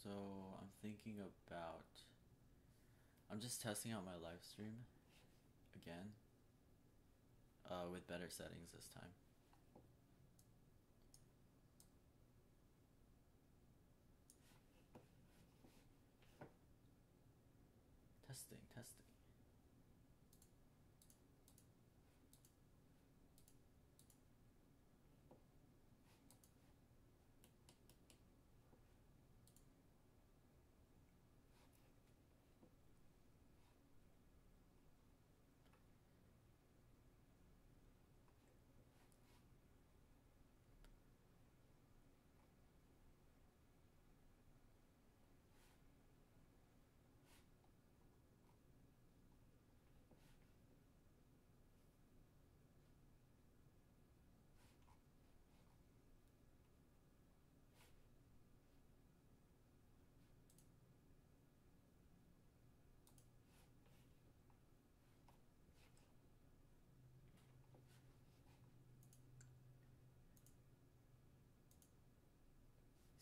So I'm thinking about. I'm just testing out my live stream again, with better settings this time. Testing, testing.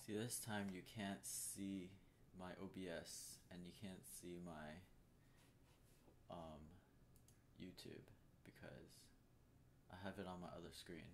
See, this time you can't see my OBS and you can't see my YouTube because I have it on my other screen.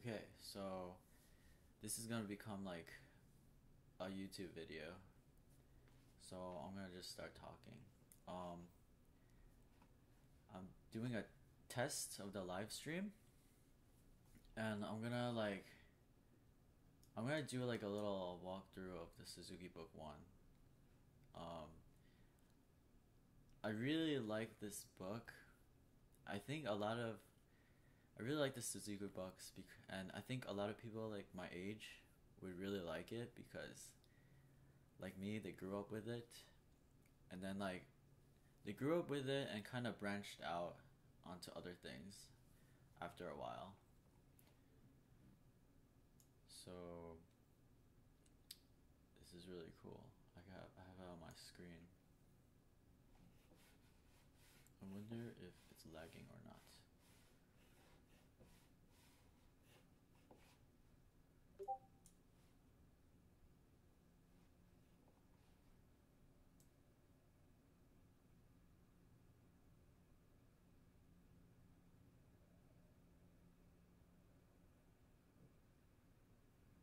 Okay, so this is gonna become like a YouTube video. So I'm gonna just start talking. Um, I'm doing a test of the live stream, and I'm gonna do like a little walkthrough of the Suzuki Book 1. Um, I really like this book. I think a lot of I really like the Suzuki books, and I think a lot of people like my age would really like it because, like me, they grew up with it, and then like they grew up with it and kind of branched out onto other things after a while. So this is really cool. I have it on my screen. I wonder if it's lagging or not.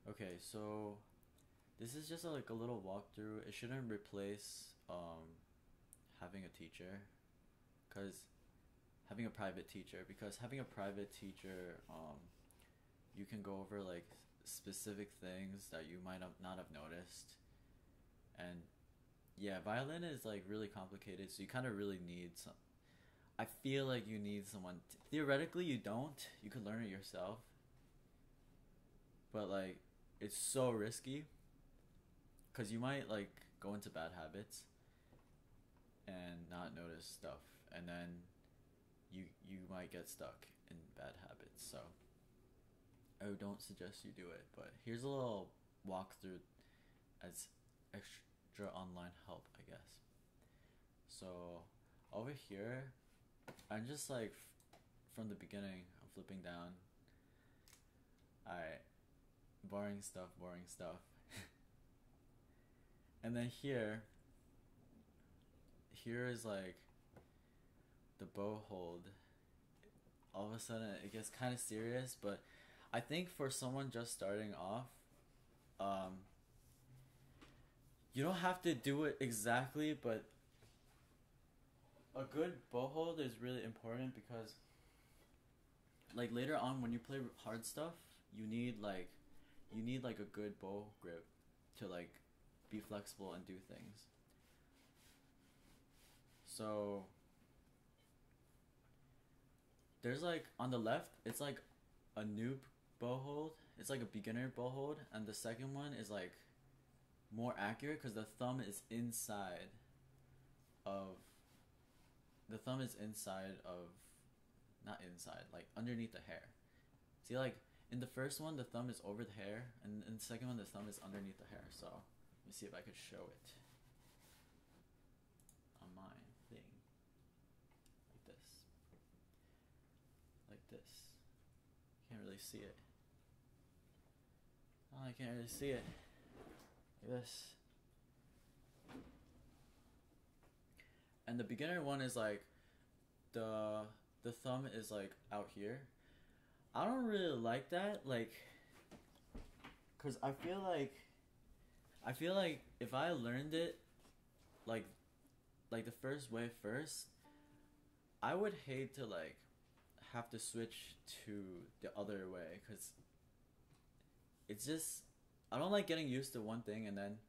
Okay, so this is just like a little walkthrough. It shouldn't replace having a teacher, cause having a private teacher because having a private teacher, you can go over like specific things that you might have not have noticed, and yeah, violin is like really complicated, so you kind of really need some. I feel like you need someone. Theoretically, you don't. You could learn it yourself, but like it's so risky because you might like go into bad habits and not notice stuff, and then you might get stuck in bad habits. So I don't suggest you do it. But here's a little walkthrough as extra online help, I guess. So over here, I'm just like from the beginning. I'm flipping down. Alright, boring stuff, boring stuff. And then here is like the bow hold. all of a sudden it gets kind of serious. But I think for someone just starting off, um, you don't have to do it exactly, but a good bow hold is really important because like later on when you play hard stuff, you need like a good bow grip to like be flexible and do things. So there's like on the left, it's like a noob bow hold. It's like a beginner bow hold, and the second one is like more accurate because the thumb is inside of not inside, like underneath the hair. See, like in the first one the thumb is over the hair, and in the second one the thumb is underneath the hair. So let me see if I could show it on my thing. Like this. Can't really see it. Oh, I can't really see it. Like this. And the beginner one is like the thumb is like out here. I don't really like that, like, cause I feel like if I learned it like the first way first, I would hate to like have to switch to the other way, cause it's just, I don't like getting used to one thing and then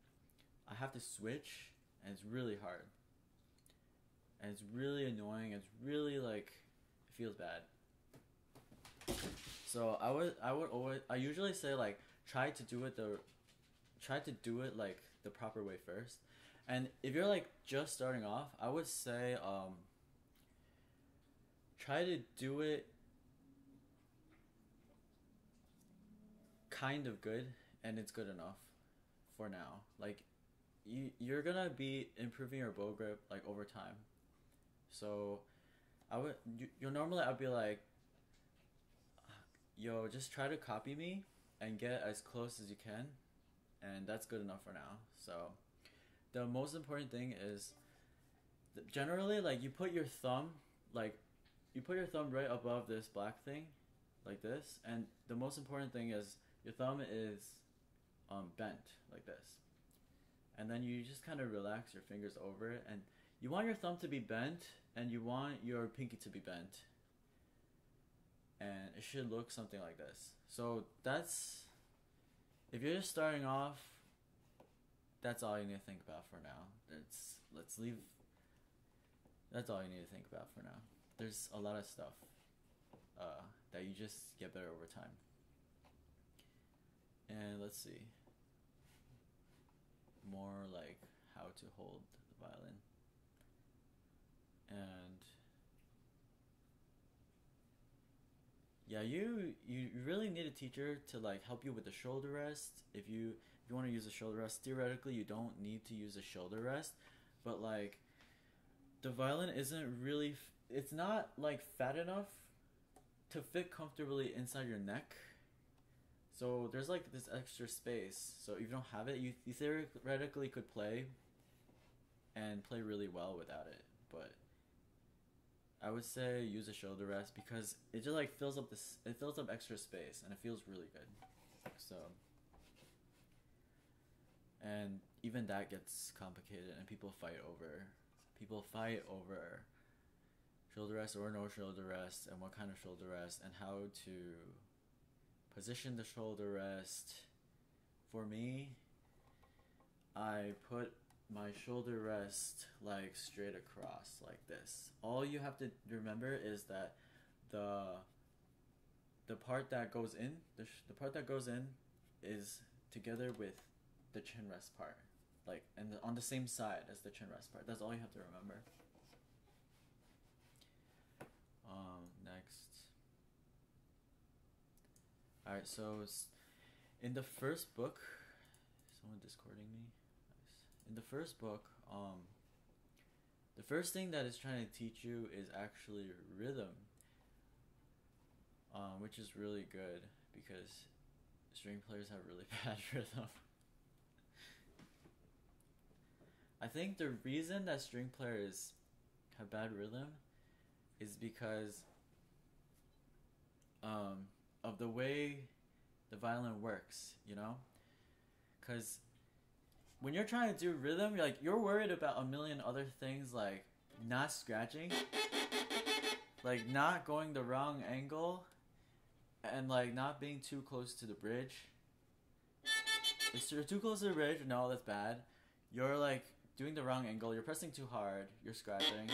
I have to switch, and it's really hard. And it's really annoying. It's really like, it feels bad. So I usually say like try to do it like the proper way first. And if you're like just starting off, I would say try to do it kind of good, and it's good enough for now. Like you're gonna be improving your bow grip like over time. So normally I'd be like, yo, just try to copy me and get as close as you can, and that's good enough for now. So the most important thing is generally like you put your thumb right above this black thing like this, and the most important thing is your thumb is bent like this, and then you just kind of relax your fingers over it, and you want your thumb to be bent and you want your pinky to be bent, and it should look something like this. So that's, if you're just starting off, that's all you need to think about for now. That's all you need to think about for now. There's a lot of stuff that you just get better over time. And let's see, more like how to hold the violin. And yeah, you really need a teacher to like help you with the shoulder rest. If you want to use a shoulder rest, theoretically you don't need to use a shoulder rest, but like the violin isn't really it's not like fat enough to fit comfortably inside your neck. So there's like this extra space. So if you don't have it, you theoretically could play really well without it. But I would say use a shoulder rest because it just like fills up extra space, and it feels really good. So, and even that gets complicated, and people fight over shoulder rest or no shoulder rest, and what kind of shoulder rest, and how to position the shoulder rest. For me, I put my shoulder rest like straight across like this. All you have to remember is that the part that goes in, the part that goes in is together with the chin rest part, like, and on the same side as the chin rest part. That's all you have to remember. Next. Alright, so in the first book, someone discording me. Nice. In the first book, the first thing that it's trying to teach you is actually rhythm, which is really good because string players have really bad rhythm. I think the reason that string players have bad rhythm is because of the way the violin works, you know? Because when you're trying to do rhythm, you're worried about a million other things, like not scratching, like not going the wrong angle, and like not being too close to the bridge. If you're too close to the bridge, no, that's bad. You're like doing the wrong angle, you're pressing too hard, you're scratching.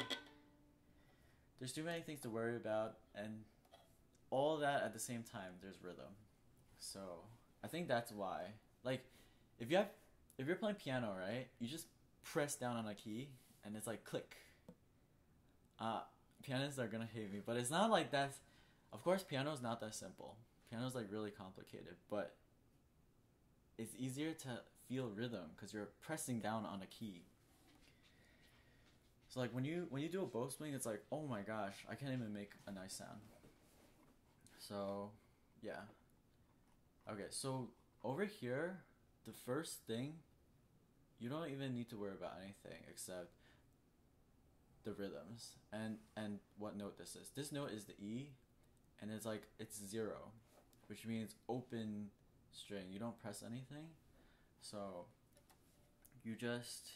There's too many things to worry about, and all that at the same time, there's rhythm. So I think that's why. Like, if you're playing piano, right, you just press down on a key and it's like click. Pianists are gonna hate me, but it's not like that. Of course, piano is not that simple. Piano's like really complicated, but it's easier to feel rhythm because you're pressing down on a key. So like when you do a bow swing, it's like, oh my gosh, I can't even make a nice sound. So yeah. Okay, so over here, the first thing, you don't even need to worry about anything except the rhythms and what note this is. This note is the E, and it's 0, which means open string. You don't press anything, so you just.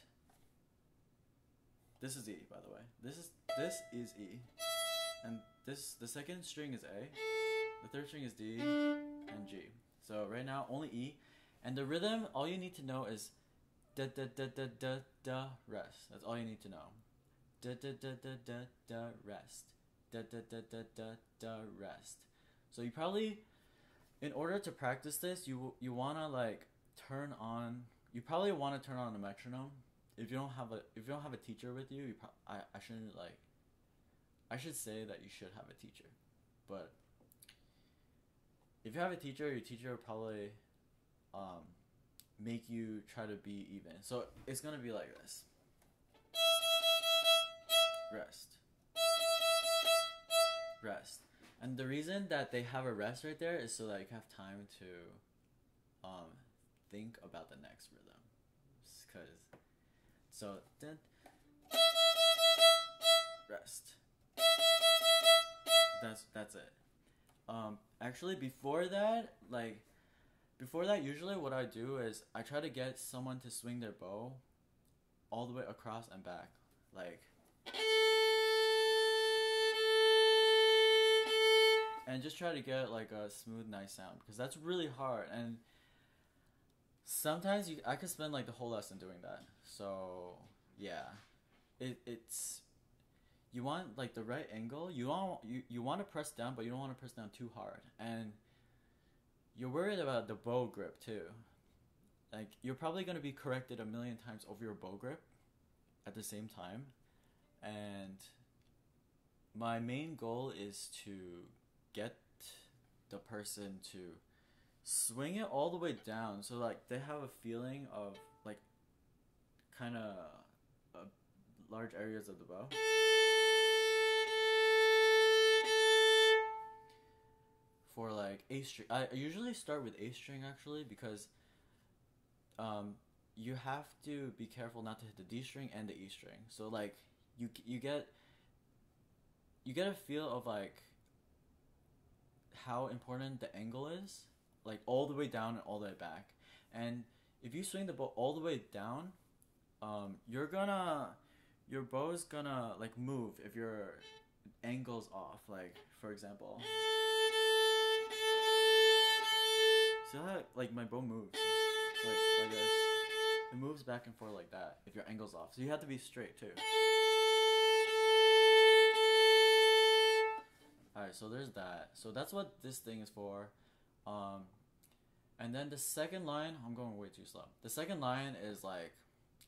This is E, by the way. This is E, and the second string is A, the third string is D, and G. So right now only E, and the rhythm, all you need to know is da da da da da da rest. That's all you need to know. Da da da da da da rest. Da da da da da da rest. So you probably, in order to practice this, you wanna like turn on. You probably want to turn on a metronome. If you don't have a teacher with you, I shouldn't like. I should say that you should have a teacher, but if you have a teacher, your teacher will probably make you try to be even. So it's gonna be like this. Rest. Rest. And the reason that they have a rest right there is so that you have time to think about the next rhythm. Then rest. That's it. Actually before that, usually what I do is I try to get someone to swing their bow all the way across and back. Like, and just try to get like a smooth, nice sound, because that's really hard, and sometimes I could spend like the whole lesson doing that. So yeah, it's you want like the right angle. You want to press down, but you don't want to press down too hard, and you're worried about the bow grip too. Like, you're probably gonna be corrected a million times over your bow grip at the same time, and my main goal is to get the person to swing it all the way down, so like they have a feeling of like kind of large areas of the bow. For like A string, I usually start with A string actually, because you have to be careful not to hit the D string and the E string. So like you get a feel of like how important the angle is, like all the way down and all the way back. And if you swing the bow all the way down, your bow is gonna like move if your angle's off. Like, for example, see how like my bow moves like this? It moves back and forth like that if your angle's off. So you have to be straight too. Alright, so there's that. So that's what this thing is for. And then the second line, I'm going way too slow. The second line is like,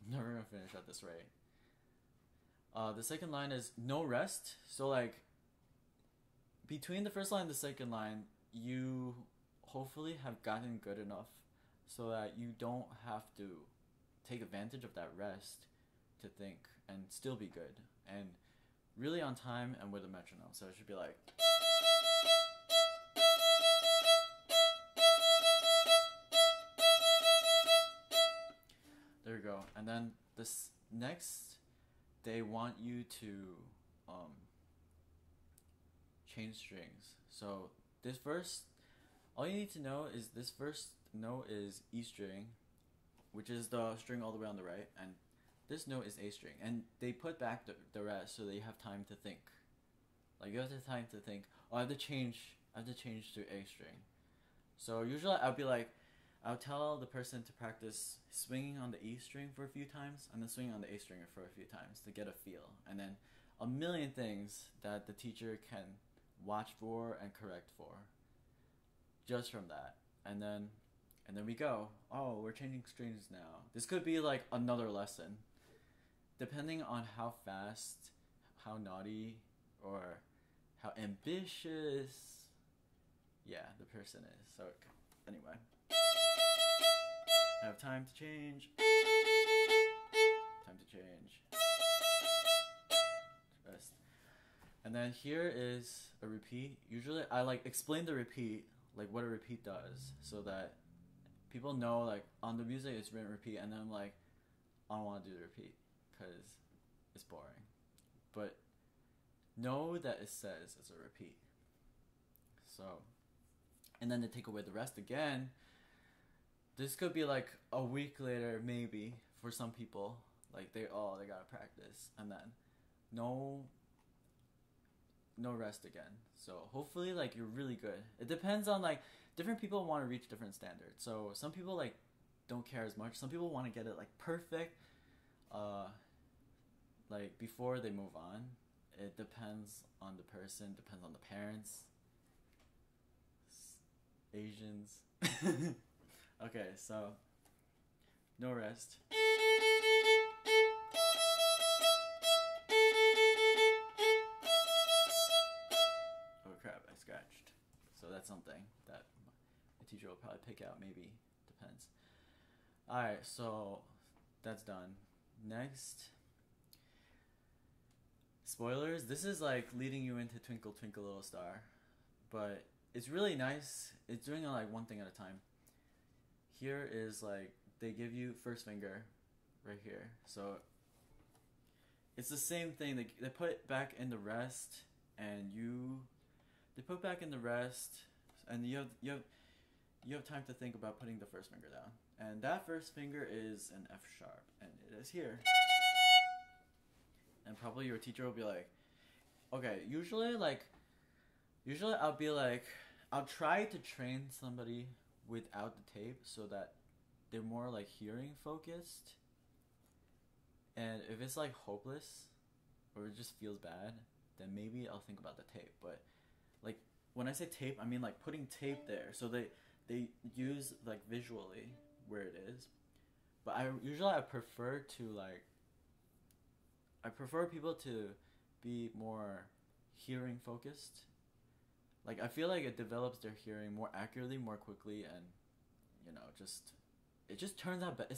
I'm never gonna finish at this rate. The second line is no rest. So like, between the first line and the second line, you hopefully have gotten good enough so that you don't have to take advantage of that rest to think and still be good and really on time and with a metronome. So it should be like, there you go. And then this next, they want you to change strings. So this first, all you need to know is this first note is E string, which is the string all the way on the right, and this note is A string, and they put back the rest so that you have time to think. Like you have the time to think. Oh, I have to change to A string. So usually I'll tell the person to practice swinging on the E string for a few times, and then swinging on the A string for a few times to get a feel, and then a million things that the teacher can watch for and correct for. Just from that, and then we go. Oh, we're changing strings now. This could be like another lesson, depending on how fast, how naughty, or how ambitious, yeah, the person is. So anyway, I have time to change. Time to change. Rest. And then here is a repeat. Usually I like explain the repeat, like what a repeat does, so that people know like on the music it's written repeat, and then I'm like, I don't want to do the repeat because it's boring. But know that it says it's a repeat. So, and then they take away the rest again. This could be like a week later, maybe, for some people. Like they gotta practice, and then no rest again. So hopefully like you're really good. It depends on like different people want to reach different standards. So some people like don't care as much. Some people want to get it like perfect, like before they move on. It depends on the person, depends on the parents. Asians. Okay, so no rest. Oh crap, I scratched. So that's something that the teacher will probably pick out, maybe. Depends. Alright, so that's done. Next. Spoilers, this is like leading you into Twinkle Twinkle Little Star. But it's really nice. It's doing like one thing at a time. Here is like, they give you first finger right here. So it's the same thing. They put back in the rest, and they put back in the rest, and you have time to think about putting the first finger down. And that first finger is an F sharp, and it is here. And probably your teacher will be like, okay, usually I'll be like, I'll try to train somebody without the tape so that they're more like hearing focused. And if it's like hopeless or it just feels bad, then maybe I'll think about the tape. But like when I say tape, I mean like putting tape there, so they use like visually where it is. But I prefer people to be more hearing focused. Like I feel like it develops their hearing more accurately, more quickly, and it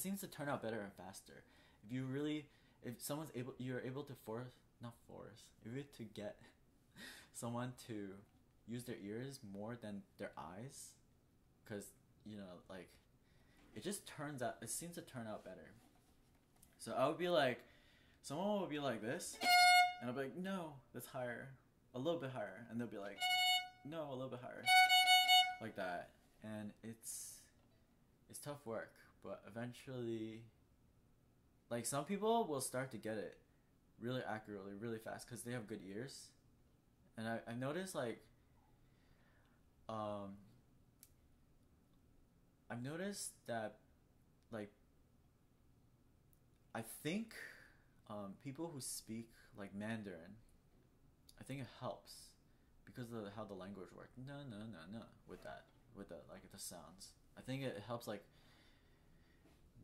seems to turn out better and faster. If you're able to get someone to use their ears more than their eyes, because like it seems to turn out better. So I would be like, someone would be like this, and I'll be like, no, that's higher, a little bit higher, and they'll be like, no, a little bit higher, like that. And it's tough work, but eventually, like, some people will start to get it really accurately, really fast, because they have good ears. And I've noticed, like, I've noticed that, like, I think people who speak, like, Mandarin, I think it helps because of how the language works. No, with the like the sounds. I think it helps like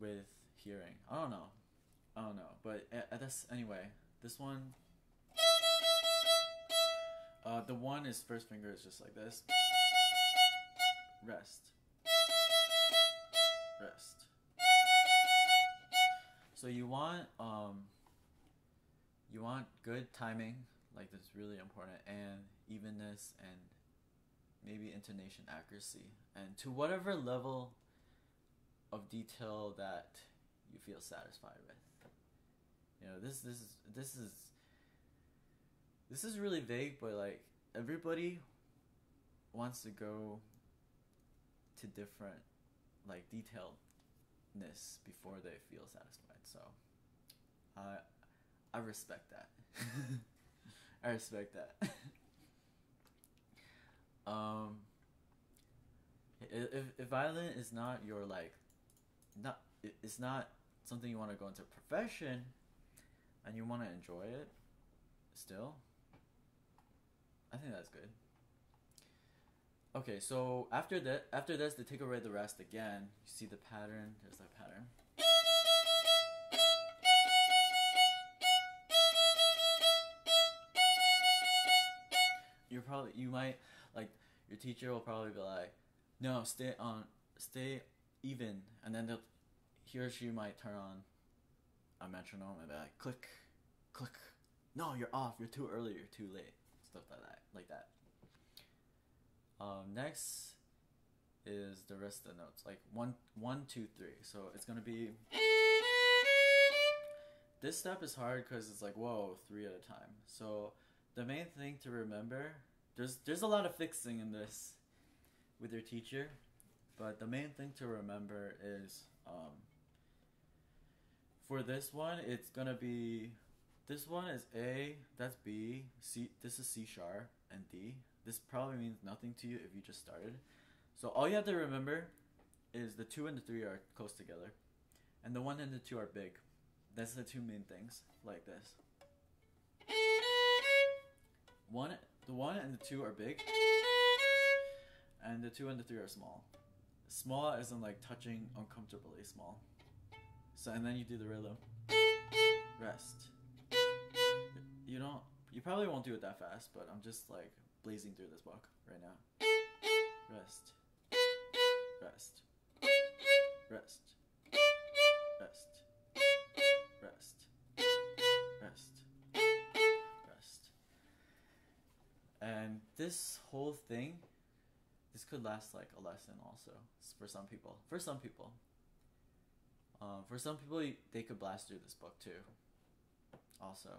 with hearing. I don't know, but anyway, this one, the one is first finger is just like this. Rest. So you want good timing, like that's really important, and evenness, and maybe intonation accuracy, and to whatever level of detail that you feel satisfied with. This is really vague, but like everybody wants to go to different like detailedness before they feel satisfied. So I respect that. I respect that. If violin is not your like, it's not something you want to go into profession, and you want to enjoy it, still, I think that's good. Okay, so after this, they take away the rest again. You see the pattern. There's that pattern. You might like, your teacher will probably be like, no, stay even, and then he or she might turn on a metronome and be like, click, click. No, you're off. You're too early. You're too late. Stuff like that. Next is the rest of the notes, like 1, 2, 3. So it's gonna be. This step is hard because it's like, whoa, 3 at a time. So the main thing to remember, there's a lot of fixing in this with your teacher, but the main thing to remember is for this one, it's gonna be, this one is A, that's B, C, this is C sharp, and D. This probably means nothing to you if you just started. So all you have to remember is the 2 and the 3 are close together, and the 1 and the 2 are big. That's the 2 main things, like this. The 1 and the 2 are big, and the 2 and the 3 are small. Small isn't like touching uncomfortably small. So, and then you do the rhythm. Rest. You probably won't do it that fast, but I'm just like blazing through this book right now. Rest. Rest. Rest. Rest. Rest. Rest. Rest. And this whole thing, this could last like a lesson also for some people. For some people, they could blast through this book too. Also,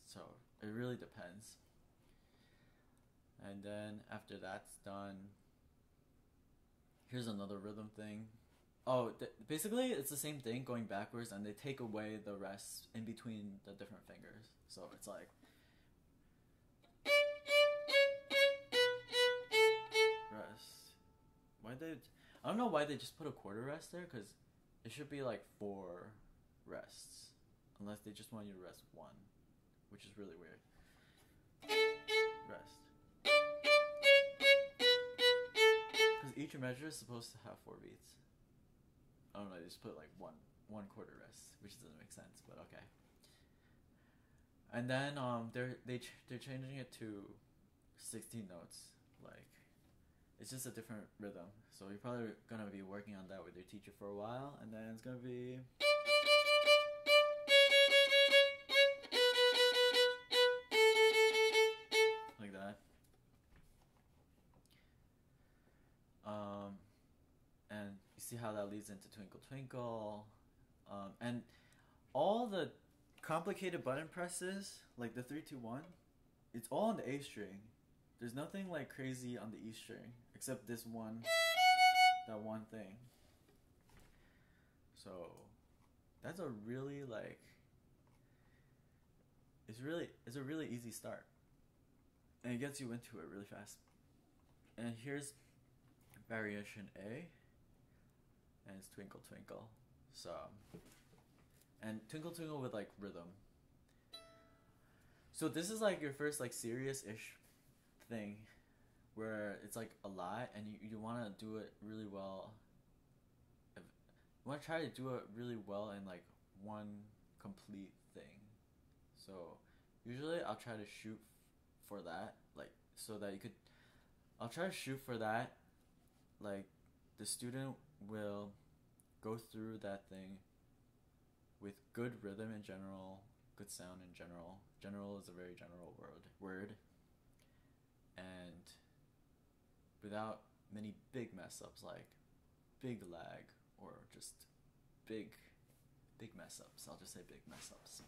so it really depends. And then after that's done, here's another rhythm thing. Oh, basically it's the same thing going backwards, and they take away the rest in between the different fingers. So it's like. I don't know why they just put a quarter rest there, because it should be like 4 rests, unless they just want you to rest 1, which is really weird. Rest. Because each measure is supposed to have 4 beats. I don't know, they just put like one quarter rest, which doesn't make sense, but okay. And then they're changing it to 16 notes, like. It's just a different rhythm. So you're probably going to be working on that with your teacher for a while, and then it's going to be. Like that. And you see how that leads into Twinkle Twinkle. And all the complicated button presses, like the 3, 2, 1, it's all on the A string. There's nothing like crazy on the E string, except this one, that one thing. So, that's a really like, it's a really easy start. And it gets you into it really fast. And here's variation A, and it's Twinkle Twinkle. So, and Twinkle Twinkle with like rhythm. So this is like your first like serious-ish thing where it's like a lot, and you want to do it really well. You want to try to do it really well in like one complete thing. So usually I'll try to shoot for that, like, so that you could, I'll try to shoot for that, like the student will go through that thing with good rhythm in general, good sound in general. General is a very general word. And without many big mess ups, like big lag or just big mess ups. I'll just say big mess ups.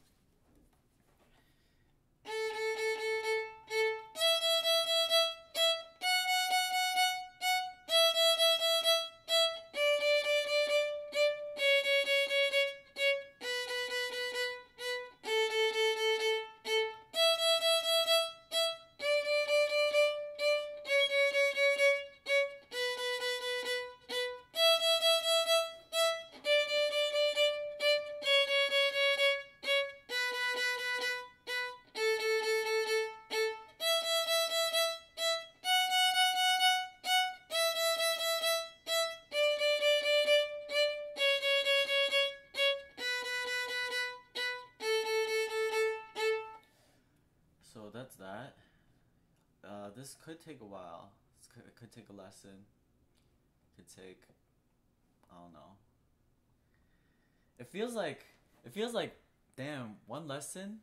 that's that. This could take a while. It could take a lesson. It could take, I don't know. It feels like, damn, one lesson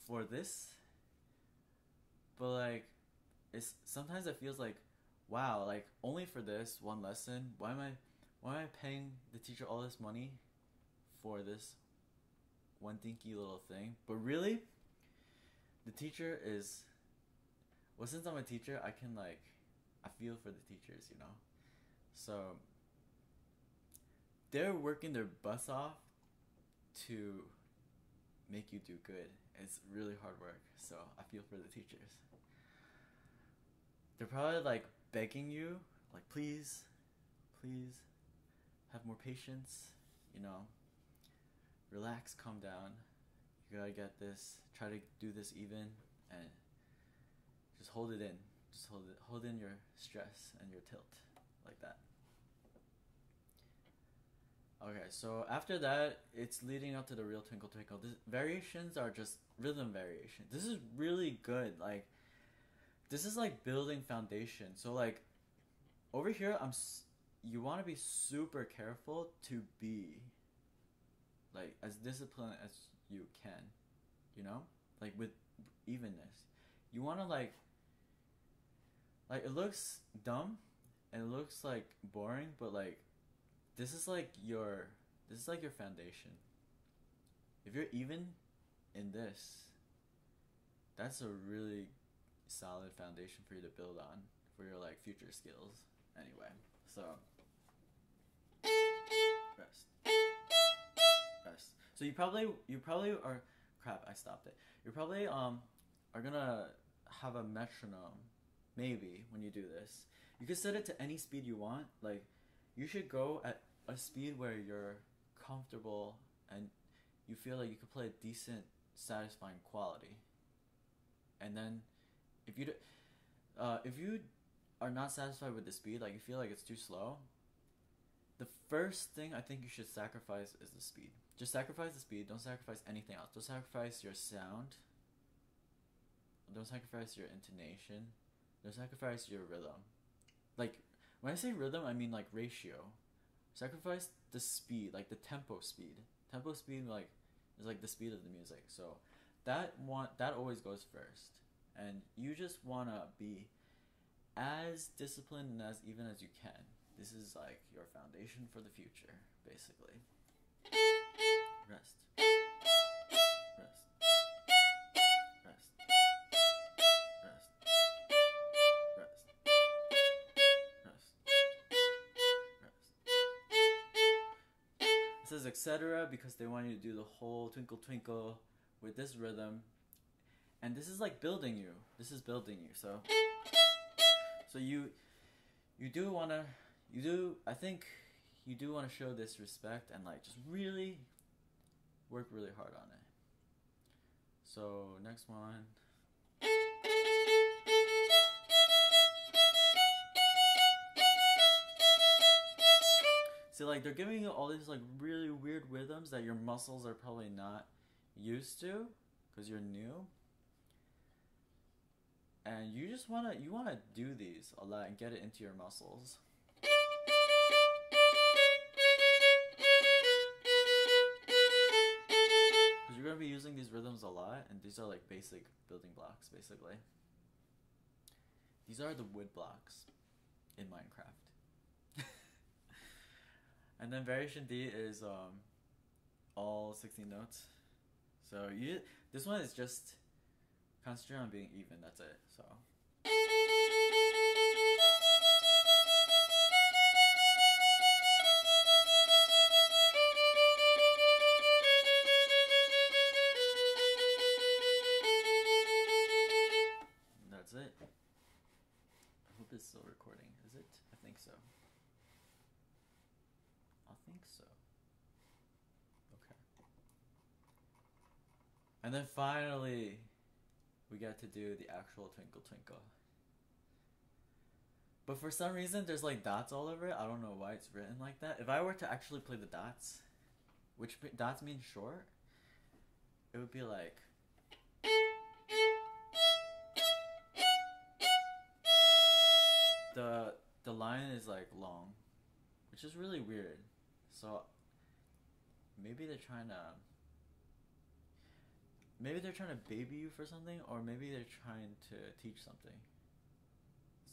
for this. But like, sometimes it feels like, wow, like only for this one lesson. Why am I paying the teacher all this money for this one dinky little thing? But really, the teacher is, well, since I'm a teacher, I can like, I feel for the teachers, you know? So, they're working their butts off to make you do good. It's really hard work, so I feel for the teachers. They're probably like begging you, like, please have more patience, you know, relax, calm down, you gotta get this, try to do this even, and just hold it in, just hold in your stress and your tilt, like that. Okay, so after that, it's leading up to the real Twinkle Twinkle. The variations are just rhythm variation. This is really good, like, this is like building foundation. So like, over here, you want to be super careful to be like as disciplined as you can, you know, like with evenness. You want to like it looks dumb and it looks like boring, but like this is like your foundation. If you're even in this, that's a really solid foundation for you to build on for your like future skills. Anyway, so rest. So you probably are, crap, I stopped it. You probably are gonna have a metronome, maybe, when you do this. You can set it to any speed you want. Like, you should go at a speed where you're comfortable and you feel like you could play a decent, satisfying quality. And then if you are not satisfied with the speed, like you feel like it's too slow, the first thing I think you should sacrifice is the speed. Just sacrifice the speed, don't sacrifice anything else. Don't sacrifice your sound, don't sacrifice your intonation, don't sacrifice your rhythm. Like, when I say rhythm, I mean like ratio. Sacrifice the speed, like the tempo speed. Tempo speed like is like the speed of the music. So that always goes first. And you just wanna be as disciplined and as even as you can. This is like your foundation for the future, basically. Rest. Rest. Rest. Rest. Rest. Rest. Rest. It says etc. because they want you to do the whole twinkle twinkle with this rhythm. And this is like building you. This is building you. So I think you do want to show this respect and like just really work really hard on it. So next one. See, like, they're giving you all these like really weird rhythms that your muscles are probably not used to because you're new. And you just wanna do these a lot and get it into your muscles. Because you're gonna be using these rhythms a lot, and these are like basic building blocks, basically. These are the wood blocks in Minecraft. And then variation D is all 16 notes. So this one is just concentrate on being even, that's it, so. That's it. I hope it's still recording. Is it? I think so. I think so. Okay. And then finally, we get to do the actual Twinkle Twinkle. But for some reason, there's like dots all over it. I don't know why it's written like that. If I were to actually play the dots, which dots mean short, it would be like... the line is like long, which is really weird. So maybe they're trying to baby you for something, or maybe they're trying to teach something.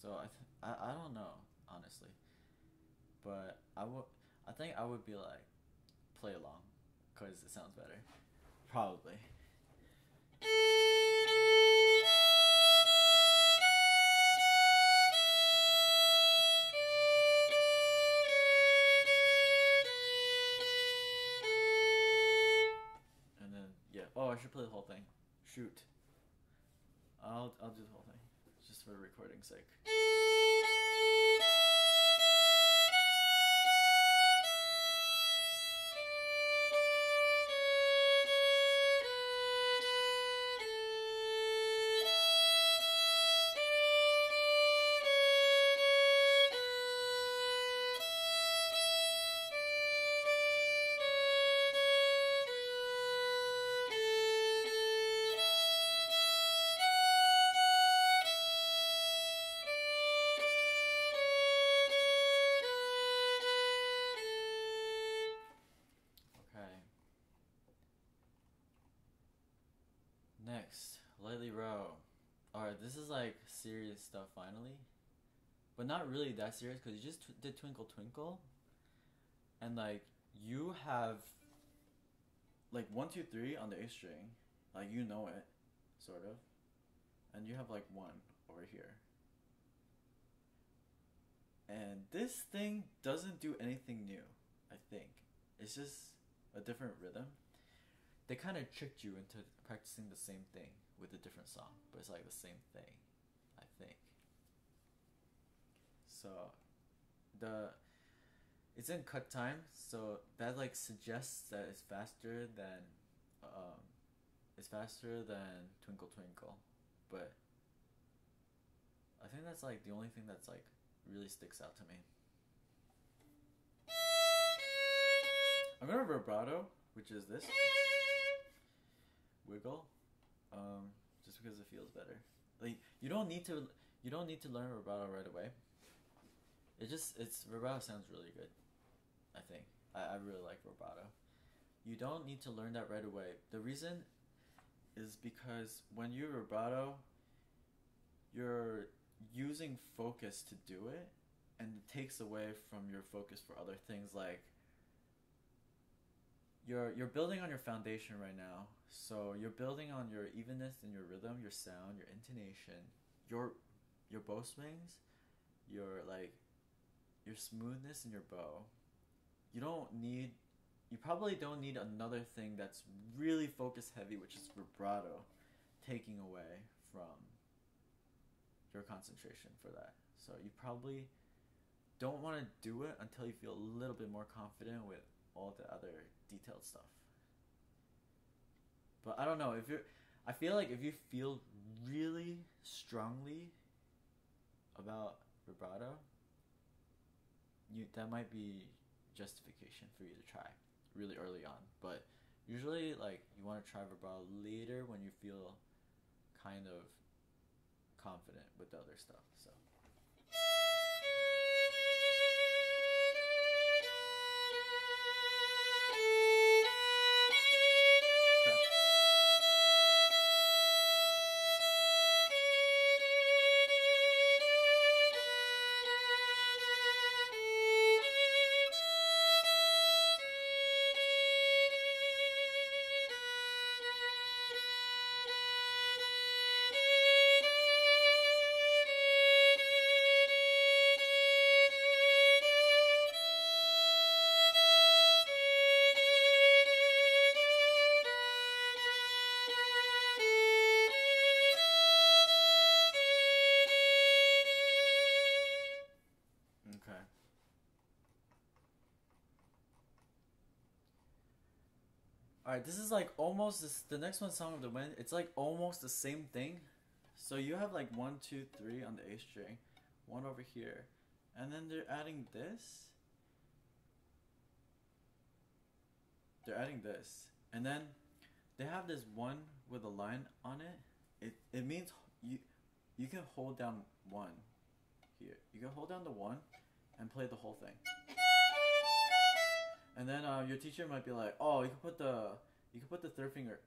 So I don't know, honestly, but I think I would be like, play along, cause it sounds better, probably. And then yeah, oh, I should play the whole thing. Shoot, I'll do the whole thing, just for recording's sake. Next, lightly row. Alright, this is like serious stuff finally. But not really that serious, because you just did Twinkle Twinkle. And like, you have like 1, 2, 3 on the A string. Like, you know it, sort of. And you have like 1 over here. And this thing doesn't do anything new, I think. It's just a different rhythm. They kind of tricked you into practicing the same thing with a different song, but it's like the same thing, I think. So it's in cut time, so that like suggests that it's faster than Twinkle Twinkle, but I think that's like the only thing that's like really sticks out to me. I'm gonna vibrato, which is this wiggle, just because it feels better. Like, you don't need to learn vibrato right away. It's vibrato sounds really good, I think. I really like vibrato. You don't need to learn that right away. The reason is because when you vibrato, you're using focus to do it, and it takes away from your focus for other things. Like, you're building on your foundation right now, so you're building on your evenness and your rhythm, your sound, your intonation, your bow swings, your smoothness in your bow. You probably don't need another thing that's really focus heavy, which is vibrato, taking away from your concentration for that. So you probably don't want to do it until you feel a little bit more confident with all the other detailed stuff. But I don't know, I feel like if you feel really strongly about vibrato, that might be justification for you to try really early on. But usually, like, you want to try vibrato later when you feel kind of confident with the other stuff. So alright, this is like almost the next one, Song of the Wind. It's like almost the same thing. So you have like 1, 2, 3 on the A string, 1 over here, and then they're adding this. And then they have this 1 with a line on it. It means you can hold down 1 here. You can hold down the 1 and play the whole thing. And then your teacher might be like, oh, you can put the third finger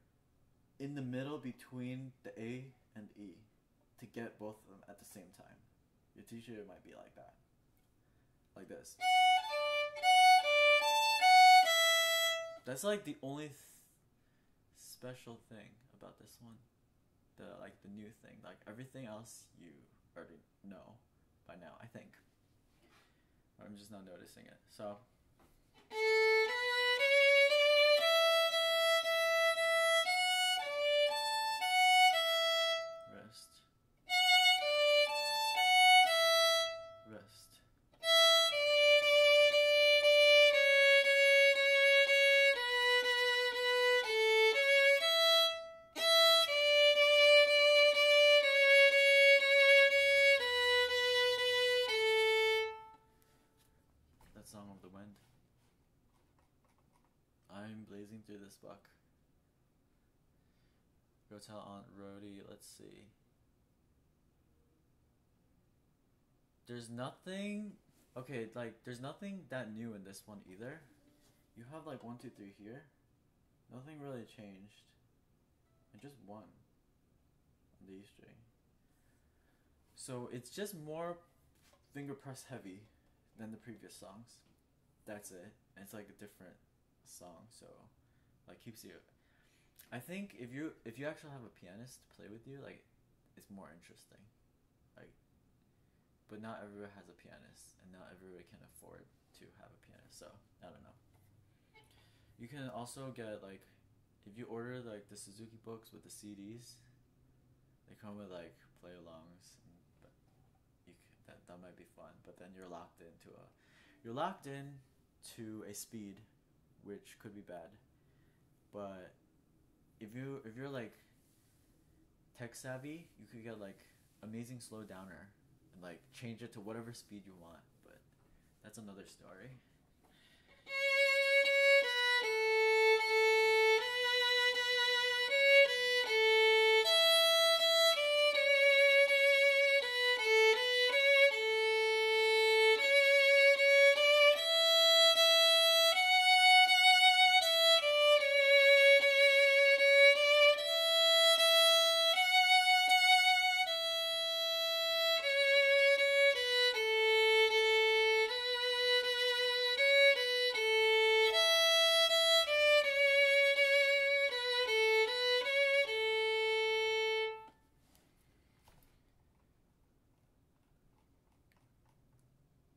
in the middle between the A and E to get both of them at the same time. Your teacher might be like that. Like this. That's like the only special thing about this one. The new thing. Like everything else you already know by now, I think. Or I'm just not noticing it. So rest. Rest. That Song of the Wind. I'm blazing through this book. Go tell Aunt Rhody. Let's see. There's nothing. Okay, like there's nothing that new in this one either. You have like 1, 2, 3 here. Nothing really changed. And just 1 on the E string. So it's just more finger press heavy than the previous songs. That's it. And it's like a different song, so like keeps you. I think if you actually have a pianist to play with you, like it's more interesting. Like, but not everyone has a pianist, and not everybody can afford to have a pianist. So I don't know. You can also get like, if you order like the Suzuki books with the CDs, they come with like play-alongs. But that might be fun. But then you're locked into a speed, which could be bad. But if you're like tech savvy, you could get like amazing slow downer and like change it to whatever speed you want. But that's another story.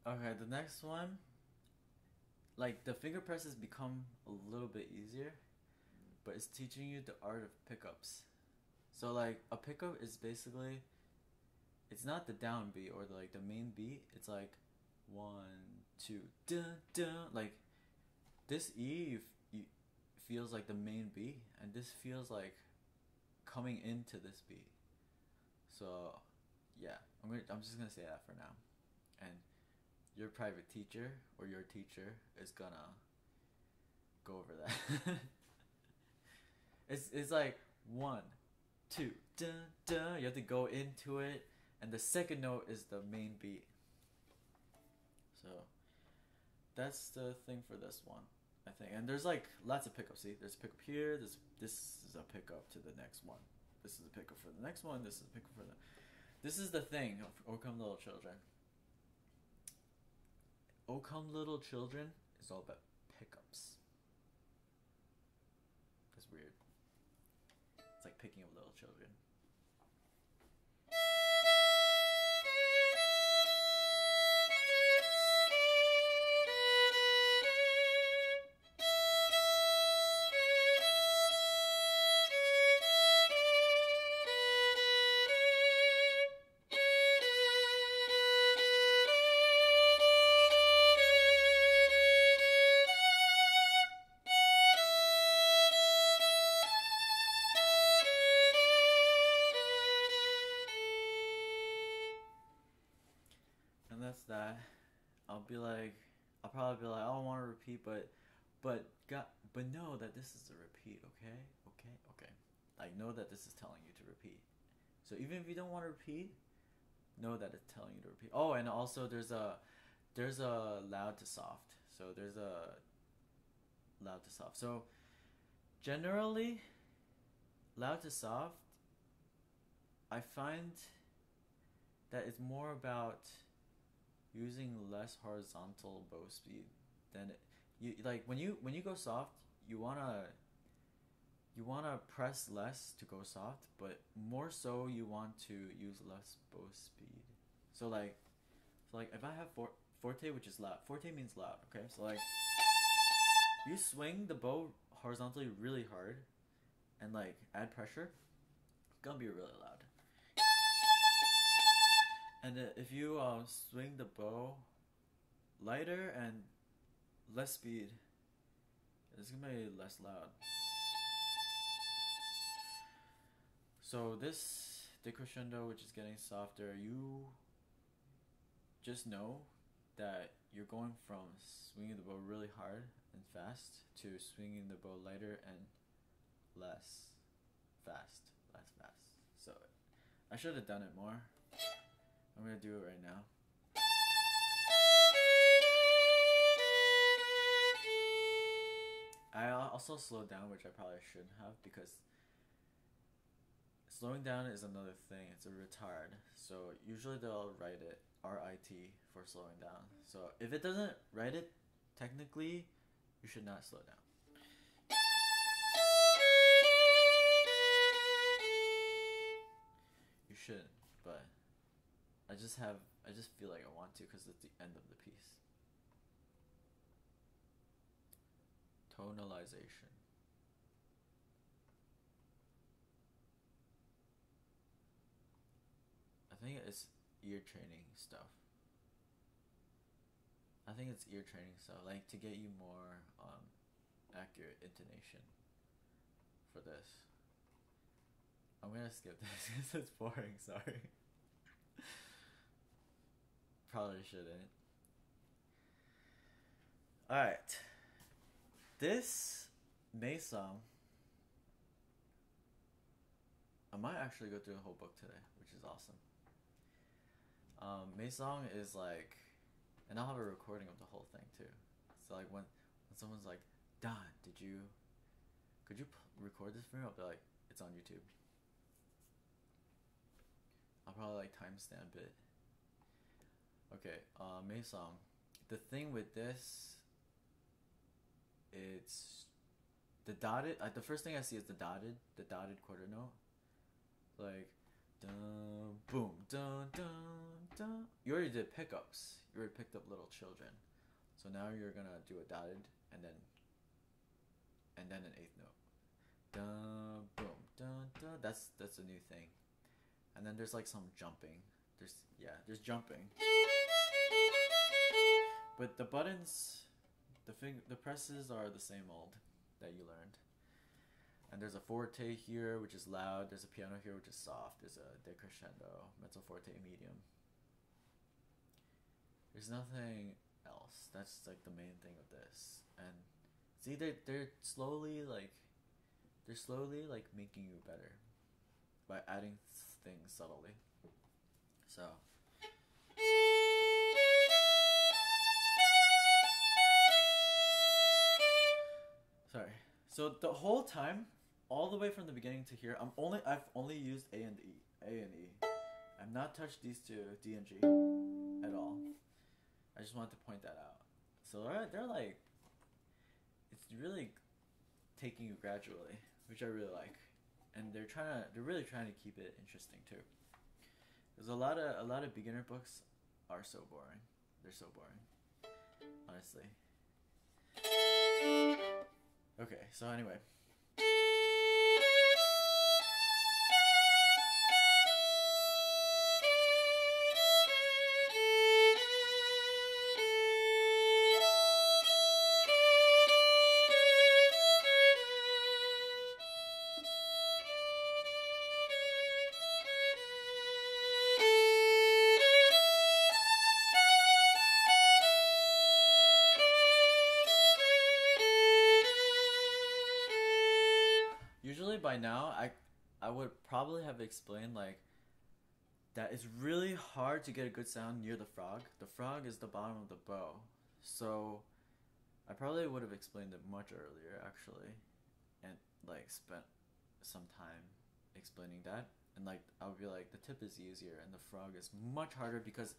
Okay, the next one, like the finger presses become a little bit easier, but it's teaching you the art of pickups. So like a pickup is basically, it's not the down beat or like the main beat. It's like 1, 2, dun dun. Like this E feels like the main beat, and this feels like coming into this beat. So yeah, I'm just gonna say that for now, and your private teacher or your teacher is gonna go over that. It's like 1, 2, dun dun. You have to go into it, and the second note is the main beat. So that's the thing for this one, I think. And there's like lots of pickups. See, there's a pickup here. This is a pickup to the next one. This is a pickup for the next one. This is a pickup for the. This is the thing of "O Come Little Children." "O Come Little Children" is all about pickups. That's weird. It's like picking up little children. That I'll probably be like, I don't want to repeat, but know that this is a repeat, okay, like know that this is telling you to repeat. So even if you don't want to repeat, know that it's telling you to repeat. Oh, and also there's a loud to soft. So there's a loud to soft. So generally, loud to soft, I find that it's more about using less horizontal bow speed than you like when you go soft, you wanna press less to go soft, but more so you want to use less bow speed. So like if I have forte, which is loud. Forte means loud. Okay, so like you swing the bow horizontally really hard, and like add pressure, it's gonna be really loud. And if you swing the bow lighter and less speed, it's gonna be less loud. So this decrescendo, which is getting softer, you just know that you're going from swinging the bow really hard and fast to swinging the bow lighter and less fast, less fast. So I should have done it more. I'm gonna do it right now. I also slowed down, which I probably shouldn't have, because slowing down is another thing. It's a retard. So usually they'll write it RIT for slowing down. So if it doesn't write it, technically, you should not slow down. You shouldn't, but I just feel like I want to because it's the end of the piece. Tonalization. I think it's ear training stuff. I think it's ear training stuff, like to get you more accurate intonation for this. I'm gonna skip this because it's boring, sorry. Probably shouldn't. Alright. This May song, I might actually go through the whole book today, which is awesome. May song is like, and I'll have a recording of the whole thing too. So like when someone's like, Don, could you record this for me? I'll be like, it's on YouTube. I'll probably like timestamp it. Okay, May song. The thing with this, it's the dotted. The first thing I see is the dotted quarter note. Like, dun, boom, dun, dun, dun. You already did pickups. You already picked up little children. So now you're gonna do a dotted and then an eighth note. Dun, boom, dun, dun. That's a new thing. And then there's like some jumping. There's jumping. But the buttons, the presses are the same old that you learned. And there's a forte here, which is loud. There's a piano here, which is soft. There's a decrescendo, mezzo forte, medium. There's nothing else. That's like the main thing of this. And see, they're slowly like making you better by adding things subtly. So. Sorry. So the whole time, all the way from the beginning to here, I've only used A and E. I've not touched these two, D and G, at all. I just wanted to point that out. So they're like, it's really taking you gradually, which I really like, and they're really trying to keep it interesting too. Because a lot of beginner books are so boring. They're so boring, honestly. Okay, so anyway. Usually by now, I would probably have explained like that it's really hard to get a good sound near the frog. The frog is the bottom of the bow. So I probably would have explained it much earlier actually, and like spent some time explaining that. And like I would be like, the tip is easier and the frog is much harder because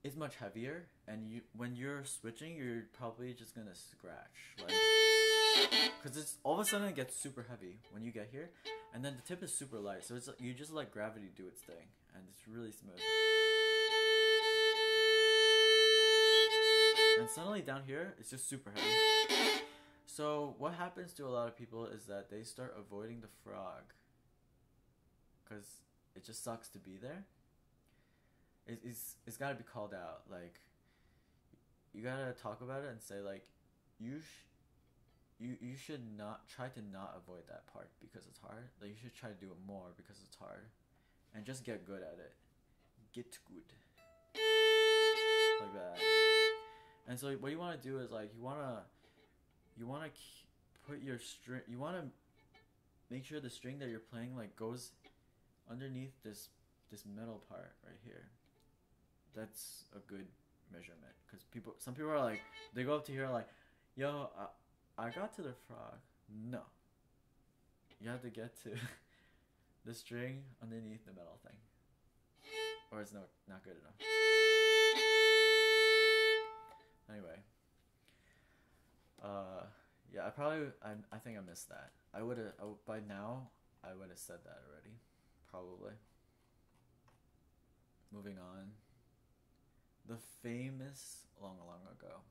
it's much heavier, and you when you're switching, you're probably just gonna scratch, like, because it's all of a sudden it gets super heavy when you get here, and then the tip is super light, so it's you just let gravity do its thing, and it's really smooth. And suddenly down here, it's just super heavy. So what happens to a lot of people is that they start avoiding the frog because it just sucks to be there. It's got to be called out. Like, you gotta talk about it and say like, you should not try to not avoid that part because it's hard. Like, you should try to do it more because it's hard, and just get good at it. Get good, like that. And so what you want to do is like, you wanna put your string. You wanna make sure the string that you're playing like goes underneath this metal part right here. That's a good measurement, because some people are like, they go up to here like, yo, I got to the frog. No, you have to get to the string underneath the metal thing, or it's not good enough. Anyway, yeah, I think I missed that. By now I would have said that already, probably. Moving on. The famous long ago.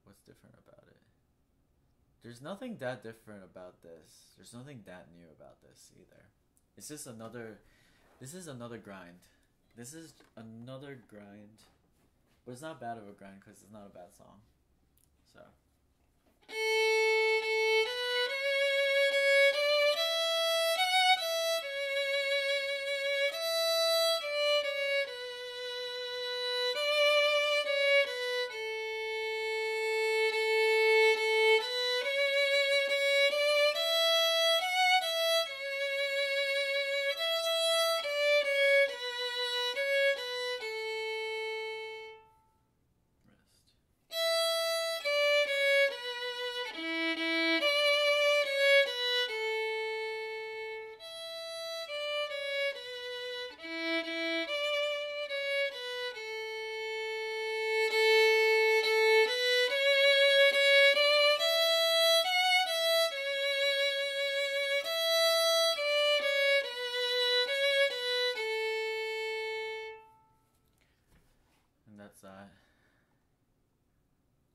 What's different about it? There's nothing that different about this. There's nothing that new about this either. It's just this is another grind. This is another grind. But it's not bad of a grind because it's not a bad song. So.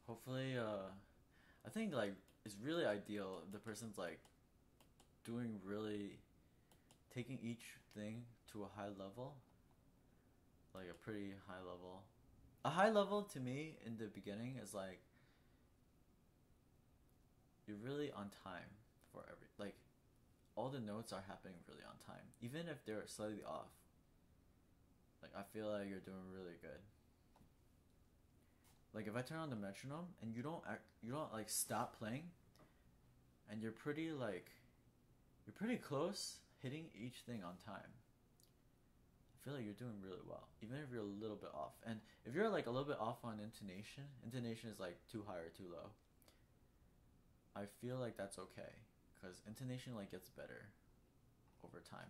Hopefully, I think like it's really ideal if the person's like taking each thing to a high level, like a pretty high level. A high level to me in the beginning is like, you're really on time for like all the notes are happening really on time, even if they're slightly off. Like, I feel like you're doing really good. Like, if I turn on the metronome and you don't like stop playing, and you're pretty close hitting each thing on time, I feel like you're doing really well, even if you're a little bit off. And if you're like a little bit off on intonation is like too high or too low, I feel like that's okay, because intonation like gets better over time.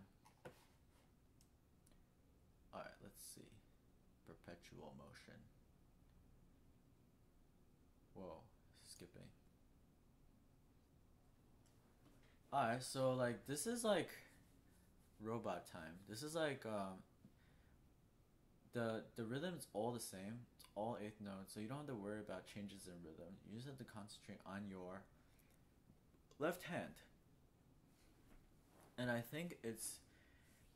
Alright, let's see. Perpetual motion. Whoa, skipping. Alright, so like this is like robot time. This is like the rhythm's all the same. It's all eighth notes, so you don't have to worry about changes in rhythm. You just have to concentrate on your left hand. And I think this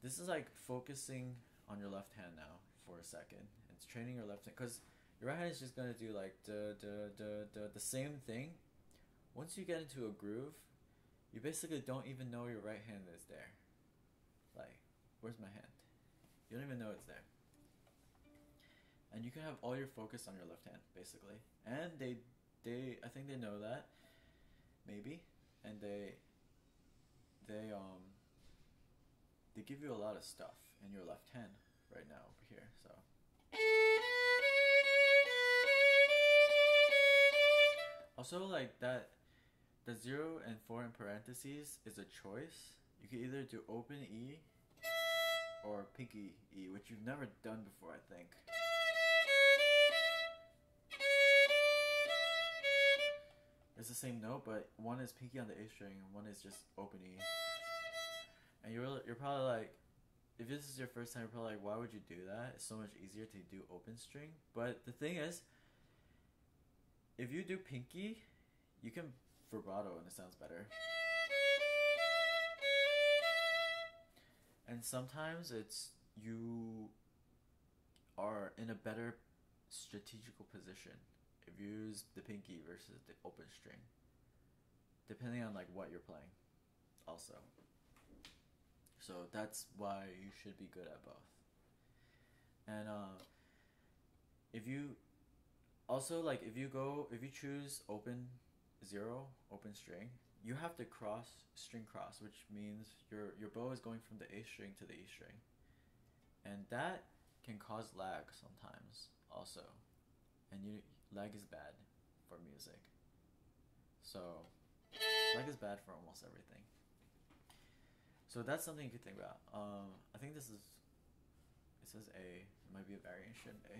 is like focusing on your left hand now for a second. It's training your left hand, because your right hand is just gonna do like the same thing. Once you get into a groove, you basically don't even know your right hand is there. Like, where's my hand? You don't even know it's there. And you can have all your focus on your left hand, basically. And I think they know that, maybe, and they they give you a lot of stuff in your left hand right now over here. So also like that, the 0 and 4 in parentheses is a choice. You can either do open E or pinky E, which you've never done before, I think. It's the same note, but one is pinky on the A string and one is just open E. And you're probably like, if this is your first time, you're probably like, why would you do that? It's so much easier to do open string. But the thing is, if you do pinky, you can vibrato and it sounds better. And sometimes it's you are in a better strategical position if you use the pinky versus the open string, depending on like what you're playing also. So that's why you should be good at both. And if you also like, if you choose open 0, open string, you have to string cross, which means your bow is going from the A string to the E string, and that can cause lag sometimes also, and lag is bad for music. So lag is bad for almost everything. So that's something you could think about. I think it says A. It might be a variation A.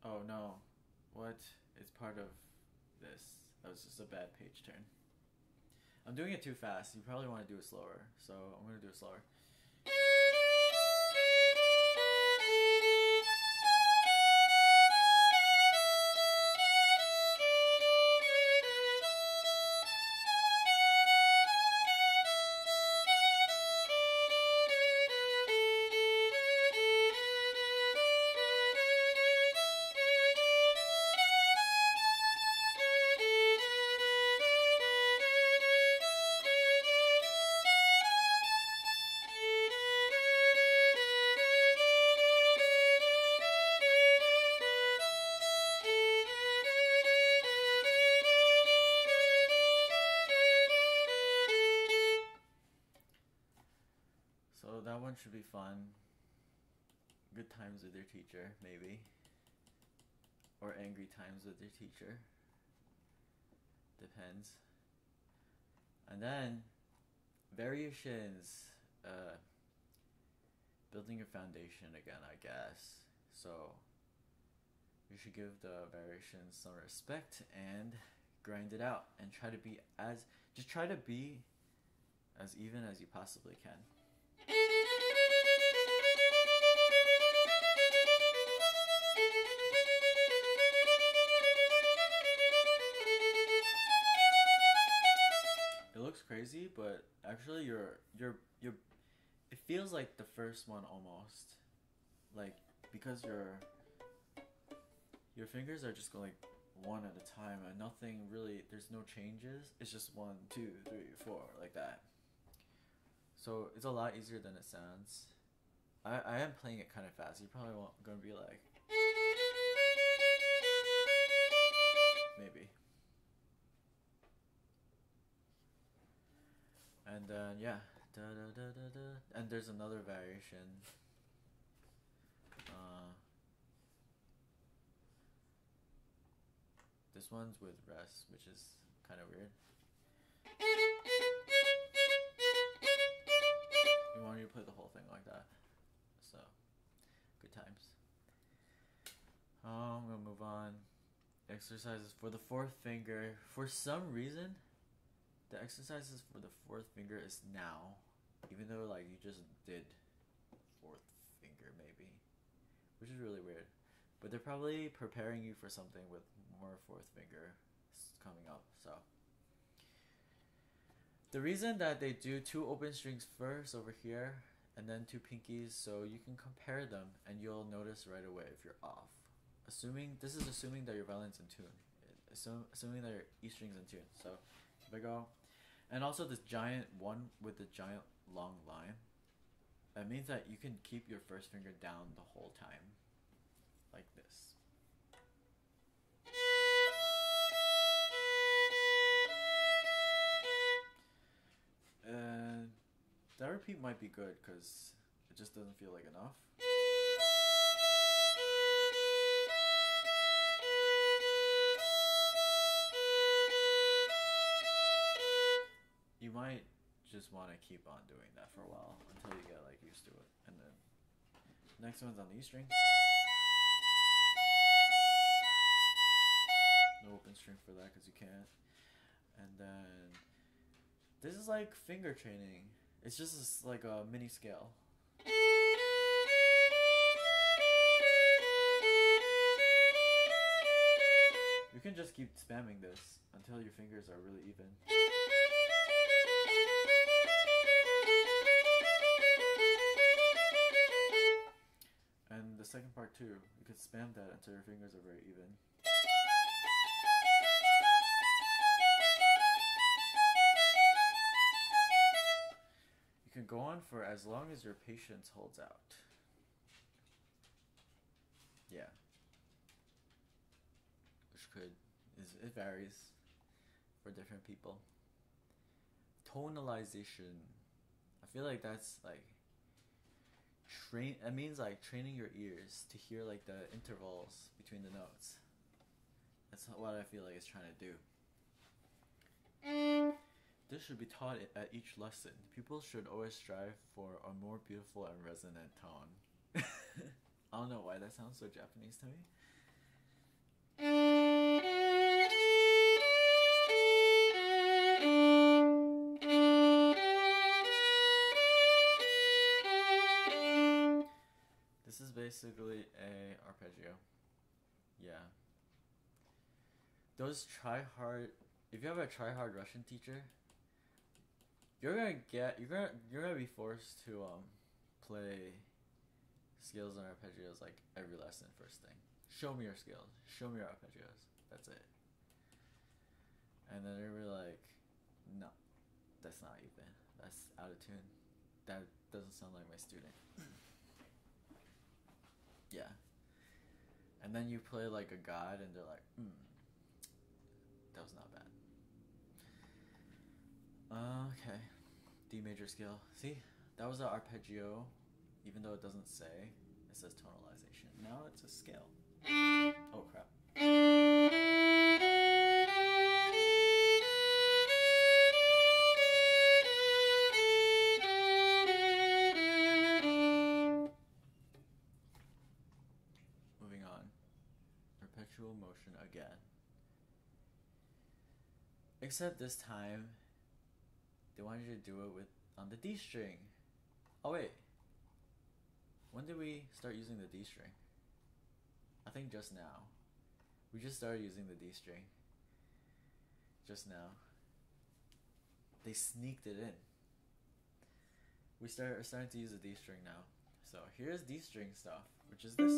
Oh no, what? It's part of this. That was just a bad page turn. I'm doing it too fast. You probably want to do it slower, so I'm going to do it slower. That one should be fun. Good times with your teacher, maybe. Or angry times with your teacher. Depends. And then, variations. Building your foundation again, I guess. So, you should give the variations some respect and grind it out. And try to be as even as you possibly can. It looks crazy, but actually it feels like the first one almost. Like, because your fingers are just going one at a time and nothing really, there's no changes. It's just 1, 2, 3, 4, like that. So it's a lot easier than it sounds. I am playing it kind of fast. You're probably going to be like, maybe. And then yeah, da da da da da. And there's another variation. This one's with rest, which is kind of weird. You want me to play the whole thing like that. So, good times. I'm gonna move on. Exercises for the 4th finger. For some reason, the exercises for the 4th finger is now. Even though like you just did 4th finger maybe. Which is really weird. But they're probably preparing you for something with more 4th finger coming up, so. The reason that they do 2 open strings first over here and then 2 pinkies, so you can compare them and you'll notice right away if you're off. This is assuming that your violin's in tune. Assuming that your E string's in tune. So if I go, and also this giant one with the giant long line, that means that you can keep your 1st finger down the whole time, like this. And that repeat might be good because it just doesn't feel like enough. You might just want to keep on doing that for a while until you get like used to it. And then next one's on the E string. No open string for that because you can't. And then this is like finger training. It's just like a mini scale. You can just keep spamming this until your fingers are really even. And the second part too, you could spam that until your fingers are very even. You can go on for as long as your patience holds out. Yeah. It varies for different people. Tonalization. I feel like that's like it means like training your ears to hear like the intervals between the notes. That's what I feel like it's trying to do. This should be taught at each lesson. People should always strive for a more beautiful and resonant tone. I don't know why that sounds so Japanese to me. This is basically a arpeggio. Yeah. Those if you have a try-hard Russian teacher, you're gonna be forced to play scales and arpeggios like every lesson first thing. Show me your scales. Show me your arpeggios. That's it. And then they're really like, no, that's not even. That's out of tune. That doesn't sound like my student. Yeah. And then you play like a god and they're like, that was not bad. Okay. D major scale. See? That was an arpeggio. Even though it doesn't say, it says tonalization. Now it's a scale. Oh crap. Moving on. Perpetual motion again. Except this time, they wanted you to do it on the D string. Oh wait. When did we start using the D string? I think just now. We just started using the D string. Just now. They sneaked it in. We're starting to use the D string now. So here's D string stuff, which is this.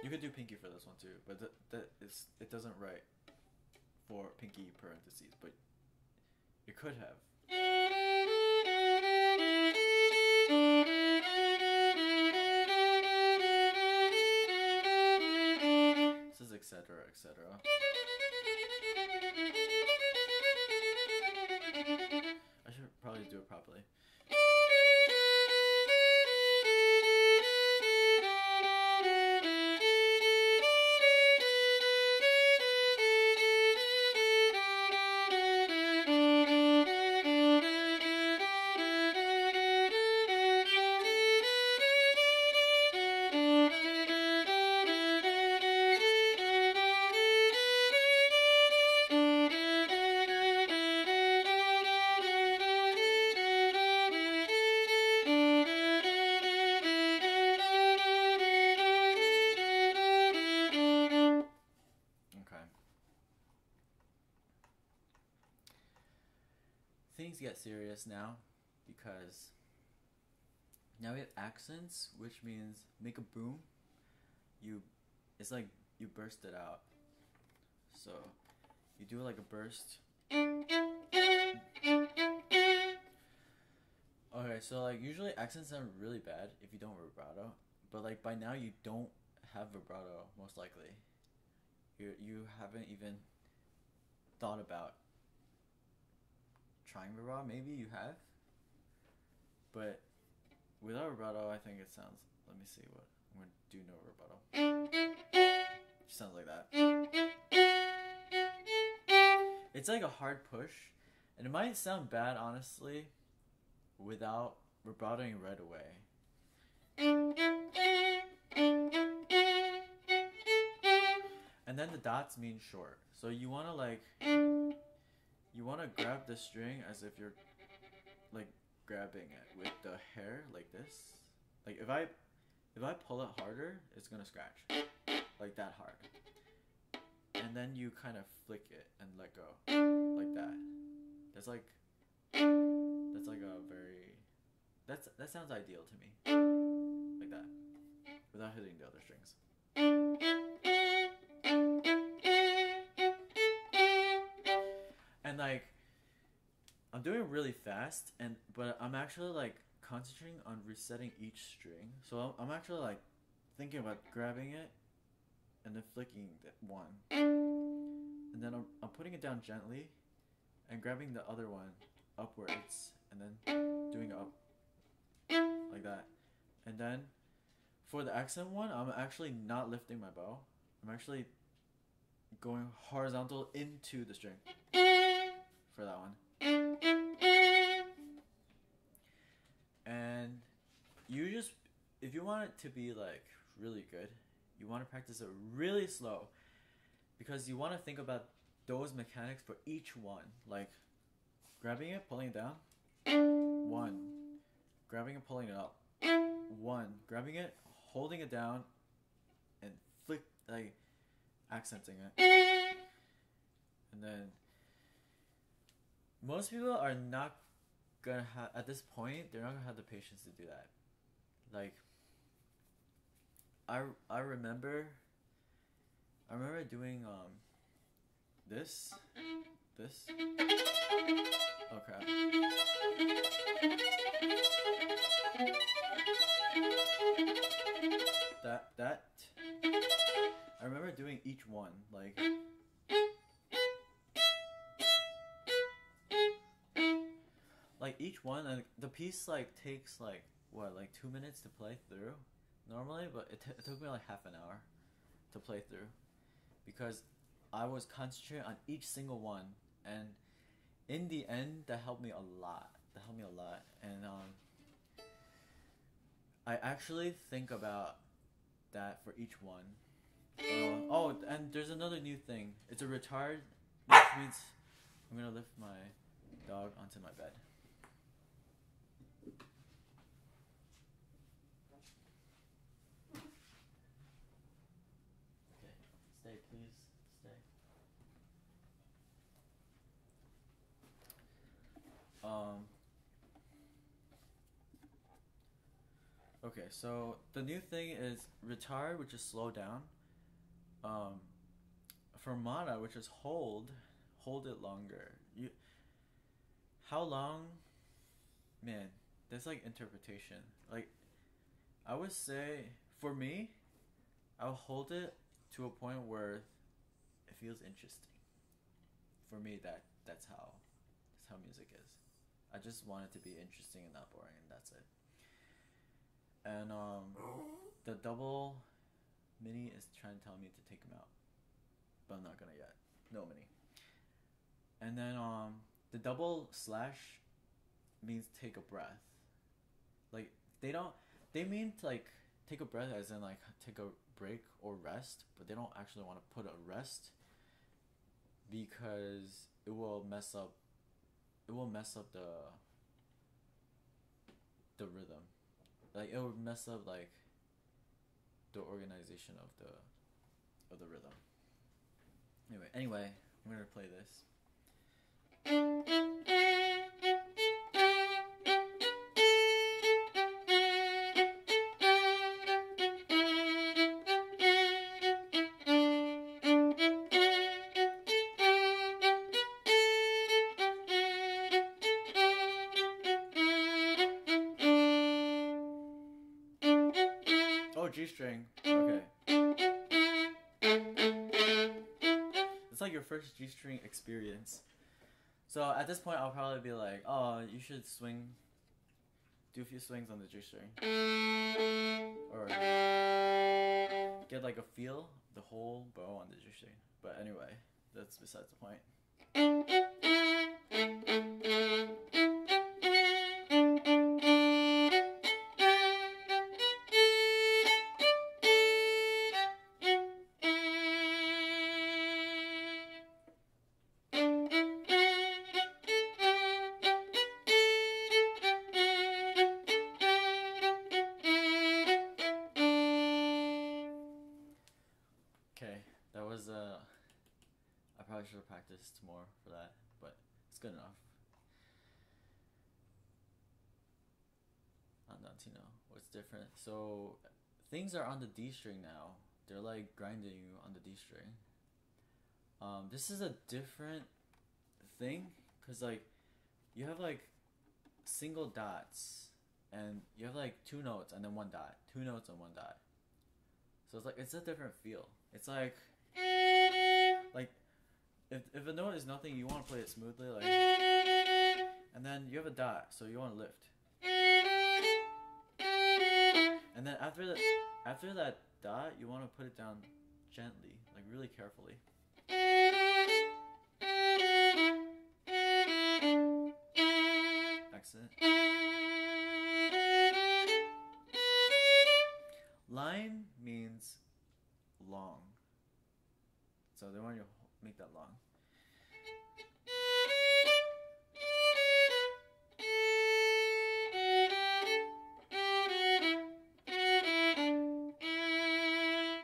You could do pinky for this one too, but it doesn't write for pinky parentheses, but you could have. This is etc. etc. I should probably do it properly. Things get serious now because now we have accents, which means make a boom. It's like you burst it out. So you do like a burst. Okay, so like usually accents sound really bad if you don't vibrato, but like by now you don't have vibrato most likely. You haven't even thought about trying vibrato. Maybe you have, but without vibrato, I think it sounds. Let me see what I'm gonna do. No vibrato. It sounds like that. It's like a hard push, and it might sound bad, honestly, without vibratoing right away. And then the dots mean short, so you wanna grab the string as if you're like grabbing it with the hair like this. Like if I pull it harder, it's gonna scratch like that hard. And then you kind of flick it and let go like that. That's like a very that sounds ideal to me. Like that, without hitting the other strings. And like I'm doing it really fast, but I'm actually like concentrating on resetting each string. So I'm actually like thinking about grabbing it and then flicking one, and then I'm putting it down gently and grabbing the other one upwards and then doing it up like that. And then for the accent one, I'm actually not lifting my bow. I'm actually going horizontal into the string for that one. And you just, if you want it to be like really good, you want to practice it really slow, because you want to think about those mechanics for each one, like grabbing it, pulling it down, one, grabbing it, pulling it up, one, grabbing it, holding it down, and flick, like accenting it. And then most people are not gonna have, at this point, they're not gonna have the patience to do that. Like I remember doing this. Oh crap. That I remember doing each one, like each one, and the piece like takes like what, like 2 minutes to play through normally, but it took me like half an hour to play through, because I was concentrating on each single one, and in the end that helped me a lot. And I actually think about that for each one. Oh, and there's another new thing. It's a retard, which means I'm gonna lift my dog onto my bed. Okay, stay, please, stay. Okay, so the new thing is retard, which is slow down. Fermata, which is hold it longer. How long? Man, there's like interpretation. Like, I would say, for me, I'll hold it to a point where it feels interesting. For me, that's how music is. I just want it to be interesting and not boring, and that's it. And the double mini is trying to tell me to take him out, but I'm not gonna yet. No mini. And then the double slash means take a breath. Like they mean to like take a breath as in like take a break or rest, but they don't actually want to put a rest, because it will mess up the rhythm. Like it would mess up like the organization of the rhythm. Anyway, I'm gonna play this. Oh, G string. Okay. like your first G string experience. So at this point, I'll probably be like, oh, you should swing, do a few swings on the G string, or get like a feel the whole bow on the G string. But anyway, that's besides the point. Okay, that was I probably should have practiced more for that, but it's good enough. Andantino, what's different? So things are on the D string now. They're like grinding you on the D string. This is a different thing, cause like you have like single dots, and you have like 2 notes and then 1 dot, 2 notes and 1 dot. So it's like it's a different feel. It's like if a note is nothing, you want to play it smoothly, like, and then you have a dot, so you want to lift, and then after that dot, you want to put it down gently, like really carefully. Accent. Line means long, so they want you to make that long.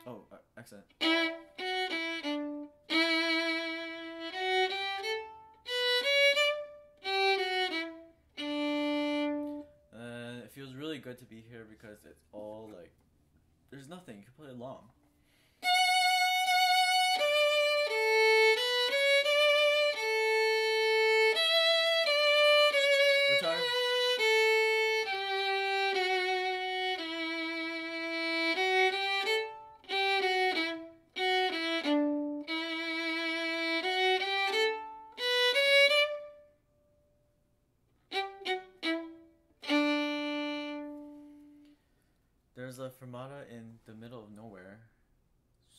Oh, accent. It feels really good to be here because it's all like, there's nothing, you can play it long. Retard. There's a fermata in the middle of nowhere,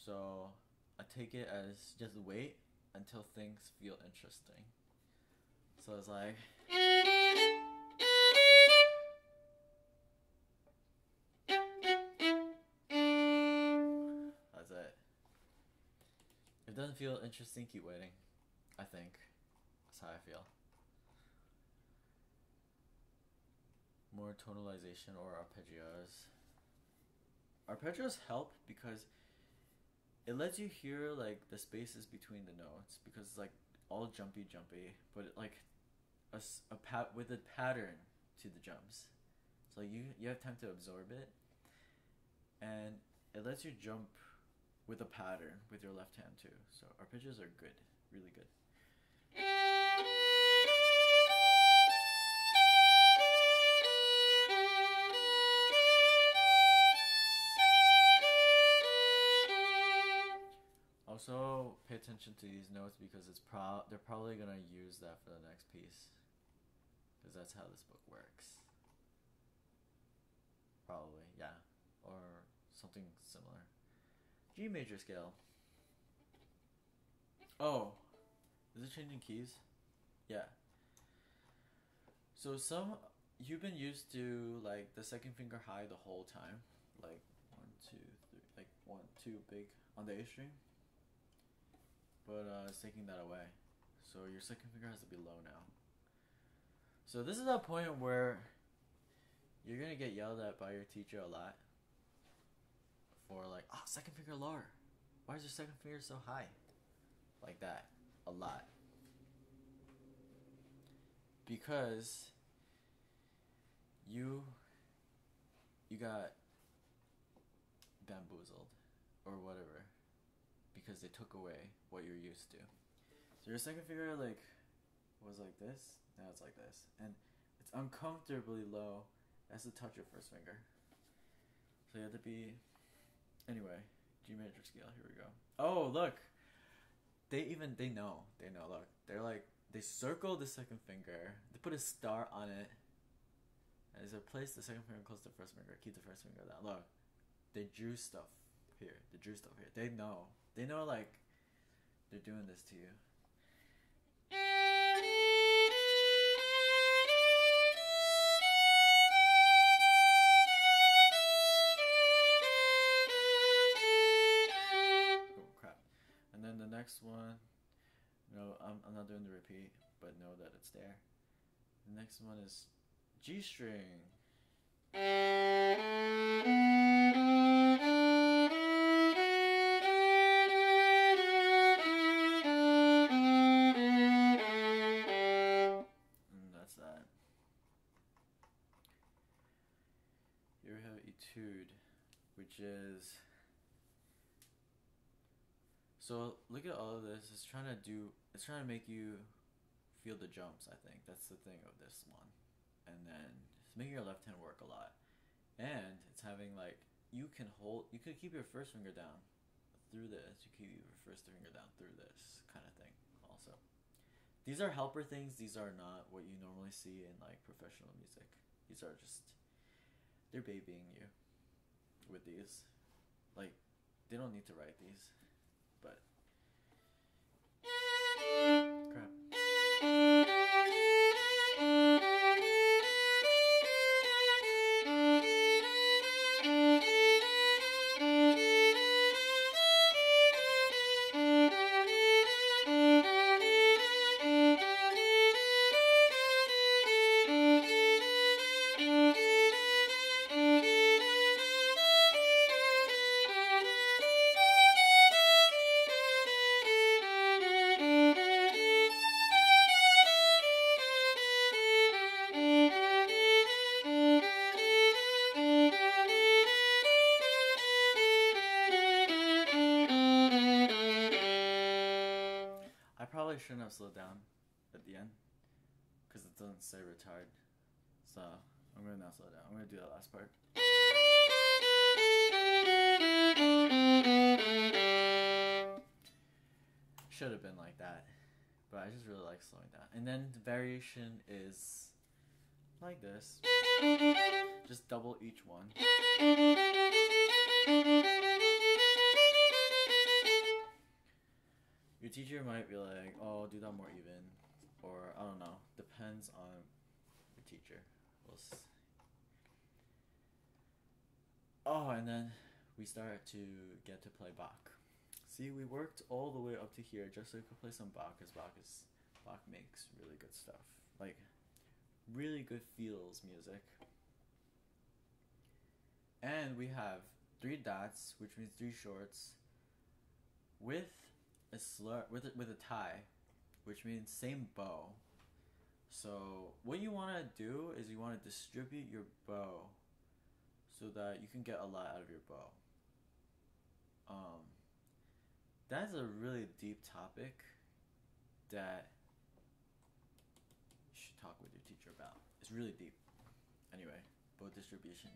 so I take it as just wait until things feel interesting. So it's like, that's it. If it doesn't feel interesting, keep waiting. I think that's how I feel. More tonalization or arpeggios. Arpeggios help because it lets you hear like the spaces between the notes, because it's like all jumpy, but it, like with a pattern to the jumps. So you have time to absorb it, and it lets you jump with a pattern with your left hand too. So arpeggios are good, really good. Also, pay attention to these notes because they're probably gonna use that for the next piece, because that's how this book works. Probably, yeah, or something similar. G major scale. Oh, is it changing keys? Yeah. So you've been used to like the second finger high the whole time, like 1, 2, 3, like 1, 2 big on the A string. But it's taking that away, so your second finger has to be low now. So this is a point where you're gonna get yelled at by your teacher a lot for like, oh, second finger lower. Why is your second finger so high? Like that, a lot. Because you got bamboozled or whatever, because they took away what you're used to. So your second finger like was like this, now it's like this, and it's uncomfortably low. It has to touch your first finger. So you have to be, anyway, G major scale, here we go. Oh, look, they know. They know. Look, they're like, they circle the second finger. They put a star on it. And they said, place the second finger close to the first finger. Keep the first finger down. Look, they drew stuff here. They drew stuff here. They know. They know, like, they're doing this to you. And then the next one, no, I'm not doing the repeat, but know that it's there. The next one is G string. And that's that. Here we have Etude, which is. So look at all of this. It's trying to make you feel the jumps, I think. That's the thing of this one. And then it's making your left hand work a lot. And it's having like, you could keep your first finger down through this. You keep your first finger down through this kind of thing also. These are helper things. These are not what you normally see in like professional music. These are just, they're babying you with these. Like, they don't need to write these. But crap. I shouldn't have slowed down at the end because it doesn't say retard, so I'm gonna now slow down. I'm gonna do that last part. Should have been like that, but I just really like slowing down. And then the variation is like this, just double each one. Your teacher might be like, oh, do that more even, or I don't know, depends on your teacher. We'll see. Oh, and then we start to get to play Bach. See, we worked all the way up to here just so we could play some Bach, because Bach makes really good stuff, like really good feels music. And we have 3 dots, which means 3 shorts, with a slur, with a tie, which means same bow. So what you want to do is you want to distribute your bow so that you can get a lot out of your bow. That's a really deep topic that you should talk with your teacher about. It's really deep. Anyway, bow distribution.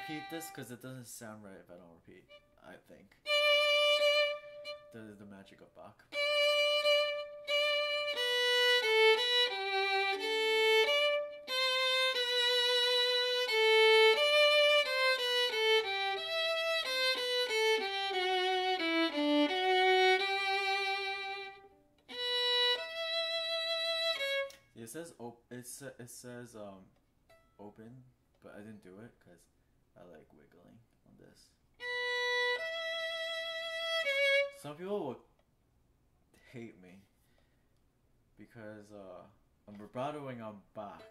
Repeat this because it doesn't sound right if I don't repeat. I think that is the magic of Bach. It says open, but I didn't do it because I like wiggling on this. Some people will hate me because I'm vibratoing on Bach,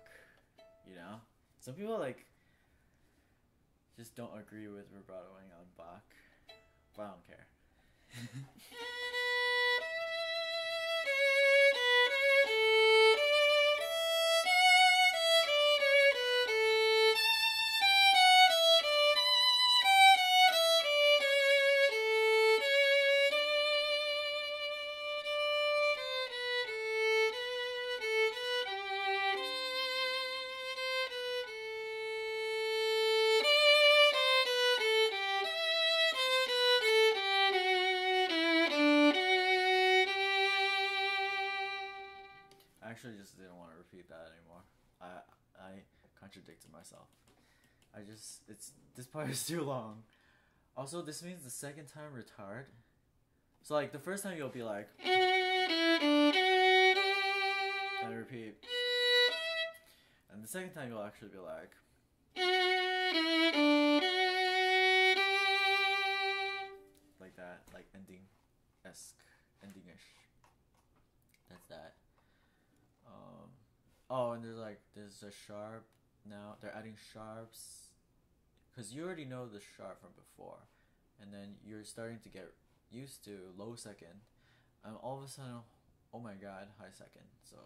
you know? Some people like just don't agree with vibratoing on Bach, but I don't care. actually just didn't want to repeat that anymore. I contradicted myself. This part is too long. Also, this means the second time retard. So like the first time you'll be like, and repeat, and the second time you'll actually be like, like that, like ending-esque, ending-ish. That's that. Oh, and there's a sharp now. They're adding sharps, because you already know the sharp from before, and then you're starting to get used to low second, and all of a sudden, oh my god, high second. So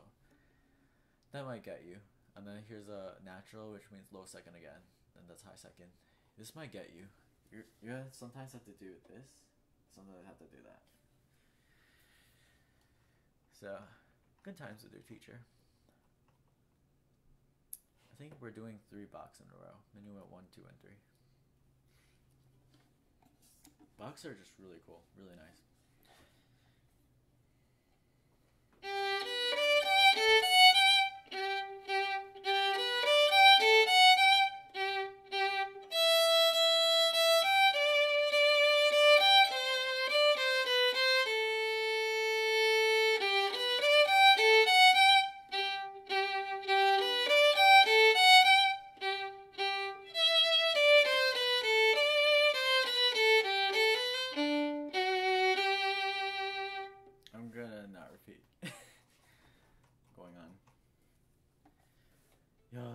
that might get you. And then here's a natural, which means low second again, and that's high second. This might get you. You sometimes have to do this, sometimes have to do that. So, good times with your teacher. I think we're doing 3 box in a row. Minuet 1, 2, and 3. Box are just really cool, really nice.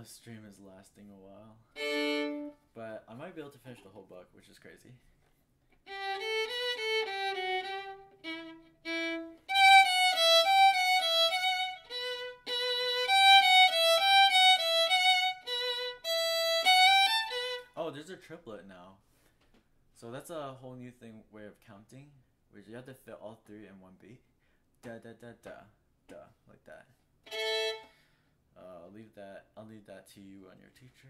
This stream is lasting a while, but I might be able to finish the whole book, which is crazy. Oh, there's a triplet now, so that's a whole new way of counting, which you have to fit all 3 in one beat. Da da da da da, like that. I'll leave that to you and your teacher.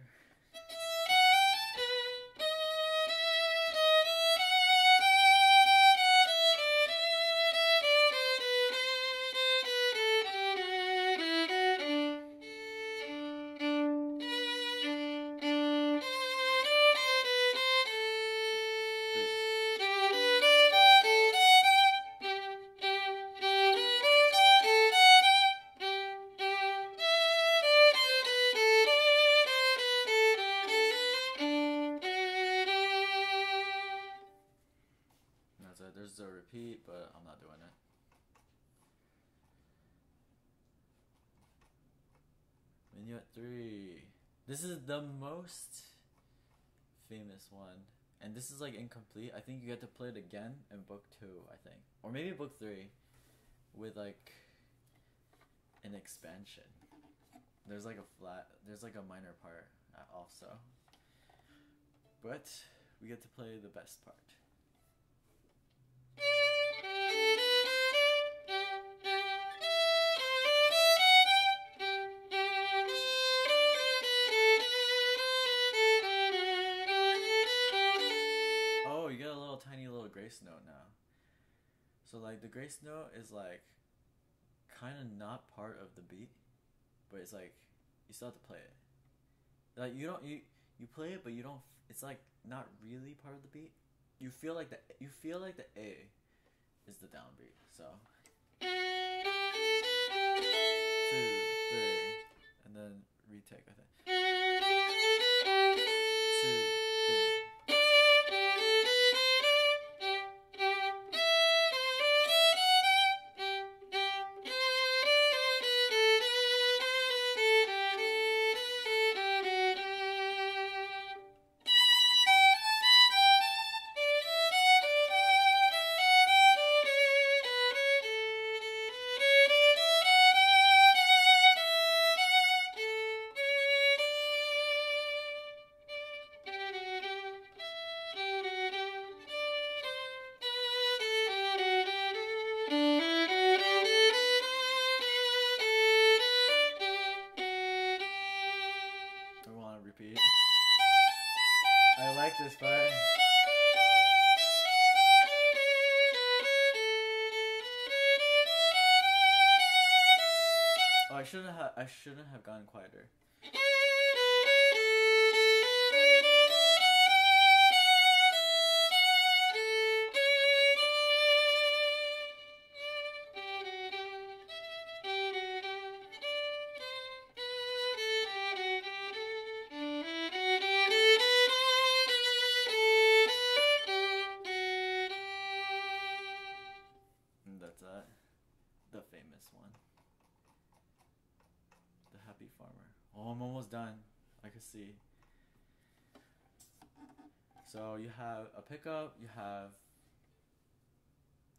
There's a repeat, but I'm not doing it. Minuet 3. This is the most famous one, and this is like incomplete. I think you get to play it again in book 2, I think, or maybe book 3, with like an expansion. There's like a minor part also, but we get to play the best part. Oh, you get a tiny little grace note now. So like the grace note is like kind of not part of the beat, but it's like you still have to play it. Like you play it, but you don't. It's like not really part of the beat. You feel like the A is the downbeat. So 2, 3, and then retake. I think 2, 3. I shouldn't have gotten quieter. And that's the famous one. The Happy Farmer. Oh, I'm almost done. I can see. So you have a pickup, you have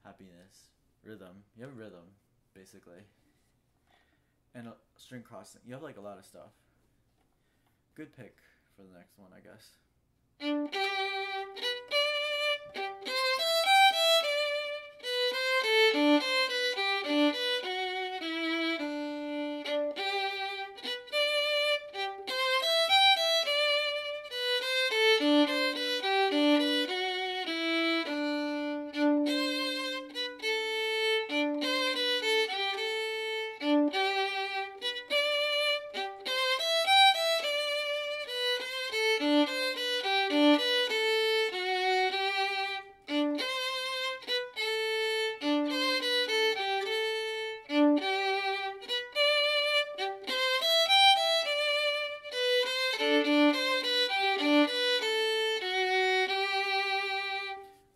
happiness, rhythm. You have rhythm, basically. And a string crossing. You have like a lot of stuff. Good pick for the next one, I guess.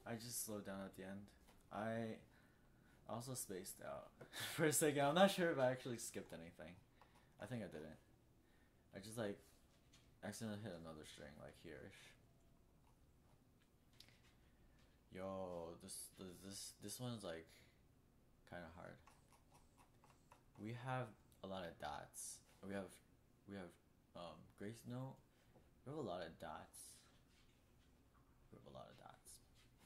I just slowed down at the end. I also spaced out for a second. I'm not sure if I actually skipped anything. I think I didn't. I just like accidentally hit another string like here-ish. Yo, this one's like kind of hard. We have a lot of dots. We have grace note. We have a lot of dots. We have a lot of dots.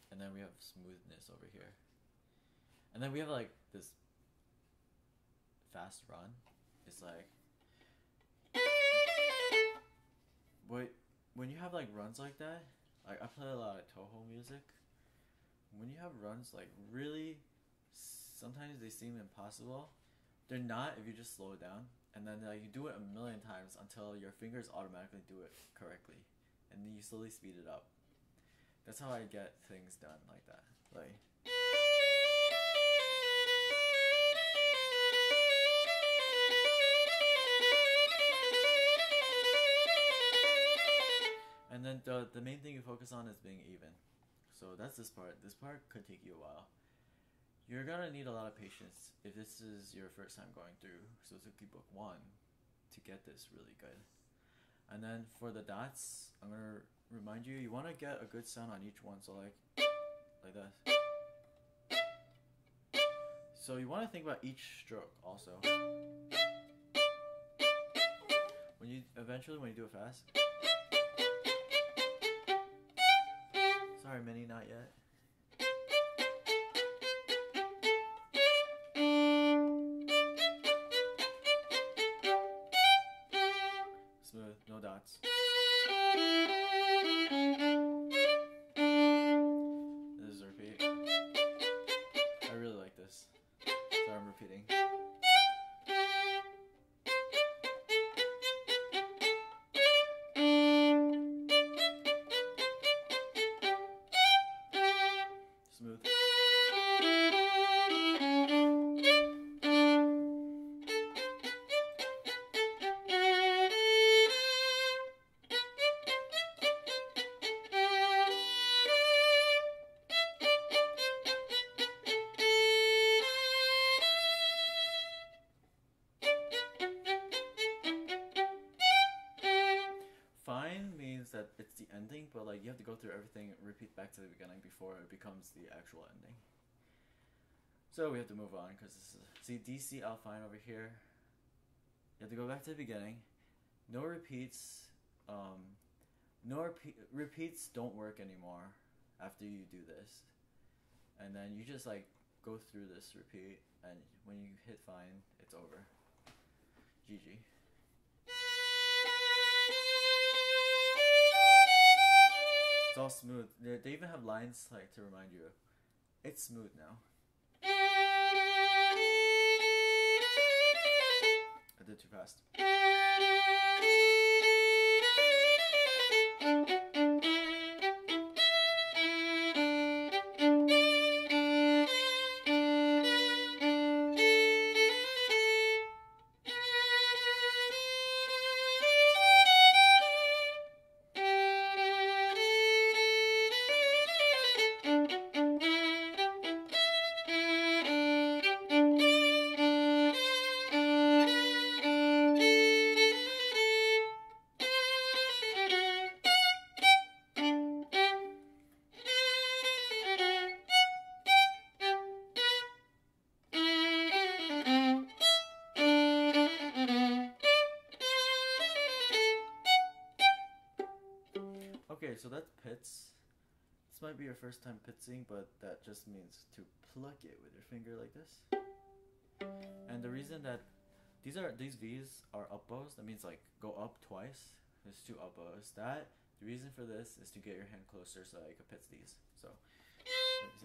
And then we have smoothness over here. And then we have like this fast run. It's like when you have like runs like that, like I play a lot of Toho music. When you have runs like really, sometimes they seem impossible. They're not if you just slow it down, and then like you do it a million times until your fingers automatically do it correctly, and then you slowly speed it up. That's how I get things done like that. Like. And then the main thing you focus on is being even. So that's this part. This part could take you a while. You're gonna need a lot of patience if this is your first time going through Suzuki Book 1 to get this really good. And then for the dots, I'm gonna remind you, you wanna get a good sound on each one. So like this. So you wanna think about each stroke also. When you do it fast. Sorry, Minnie, not yet. Smooth, no dots. This is a repeat. I really like this. So I'm repeating. Smooth. Fine means that it's the ending, but like you have to go through everything, repeat back to the beginning before it becomes the actual ending. So we have to move on because this is, see D, C, L fine over here. You have to go back to the beginning. No repeats. Repeats don't work anymore after you do this. And then you just like go through this repeat, and when you hit fine, it's over. GG. It's all smooth. They even have lines like to remind you, it's smooth now. so that's pits. This might be your first time pitsing, but that just means to pluck it with your finger like this. And the reason that these V's are up bows, that means like go up twice. There's 2 up bows. The reason for this is to get your hand closer so that you can pits these. So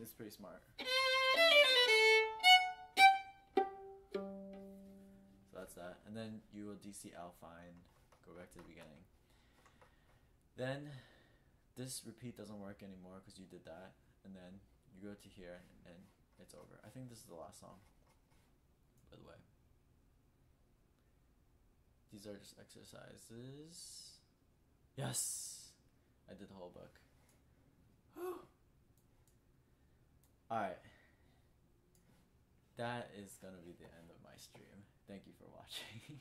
it's pretty smart. So that's that. And then you will DC Al fine, go back to the beginning. Then this repeat doesn't work anymore because you did that. And then you go to here and it's over. I think this is the last song, by the way. These are just exercises. Yes! I did the whole book. Alright. That is gonna be the end of my stream. Thank you for watching.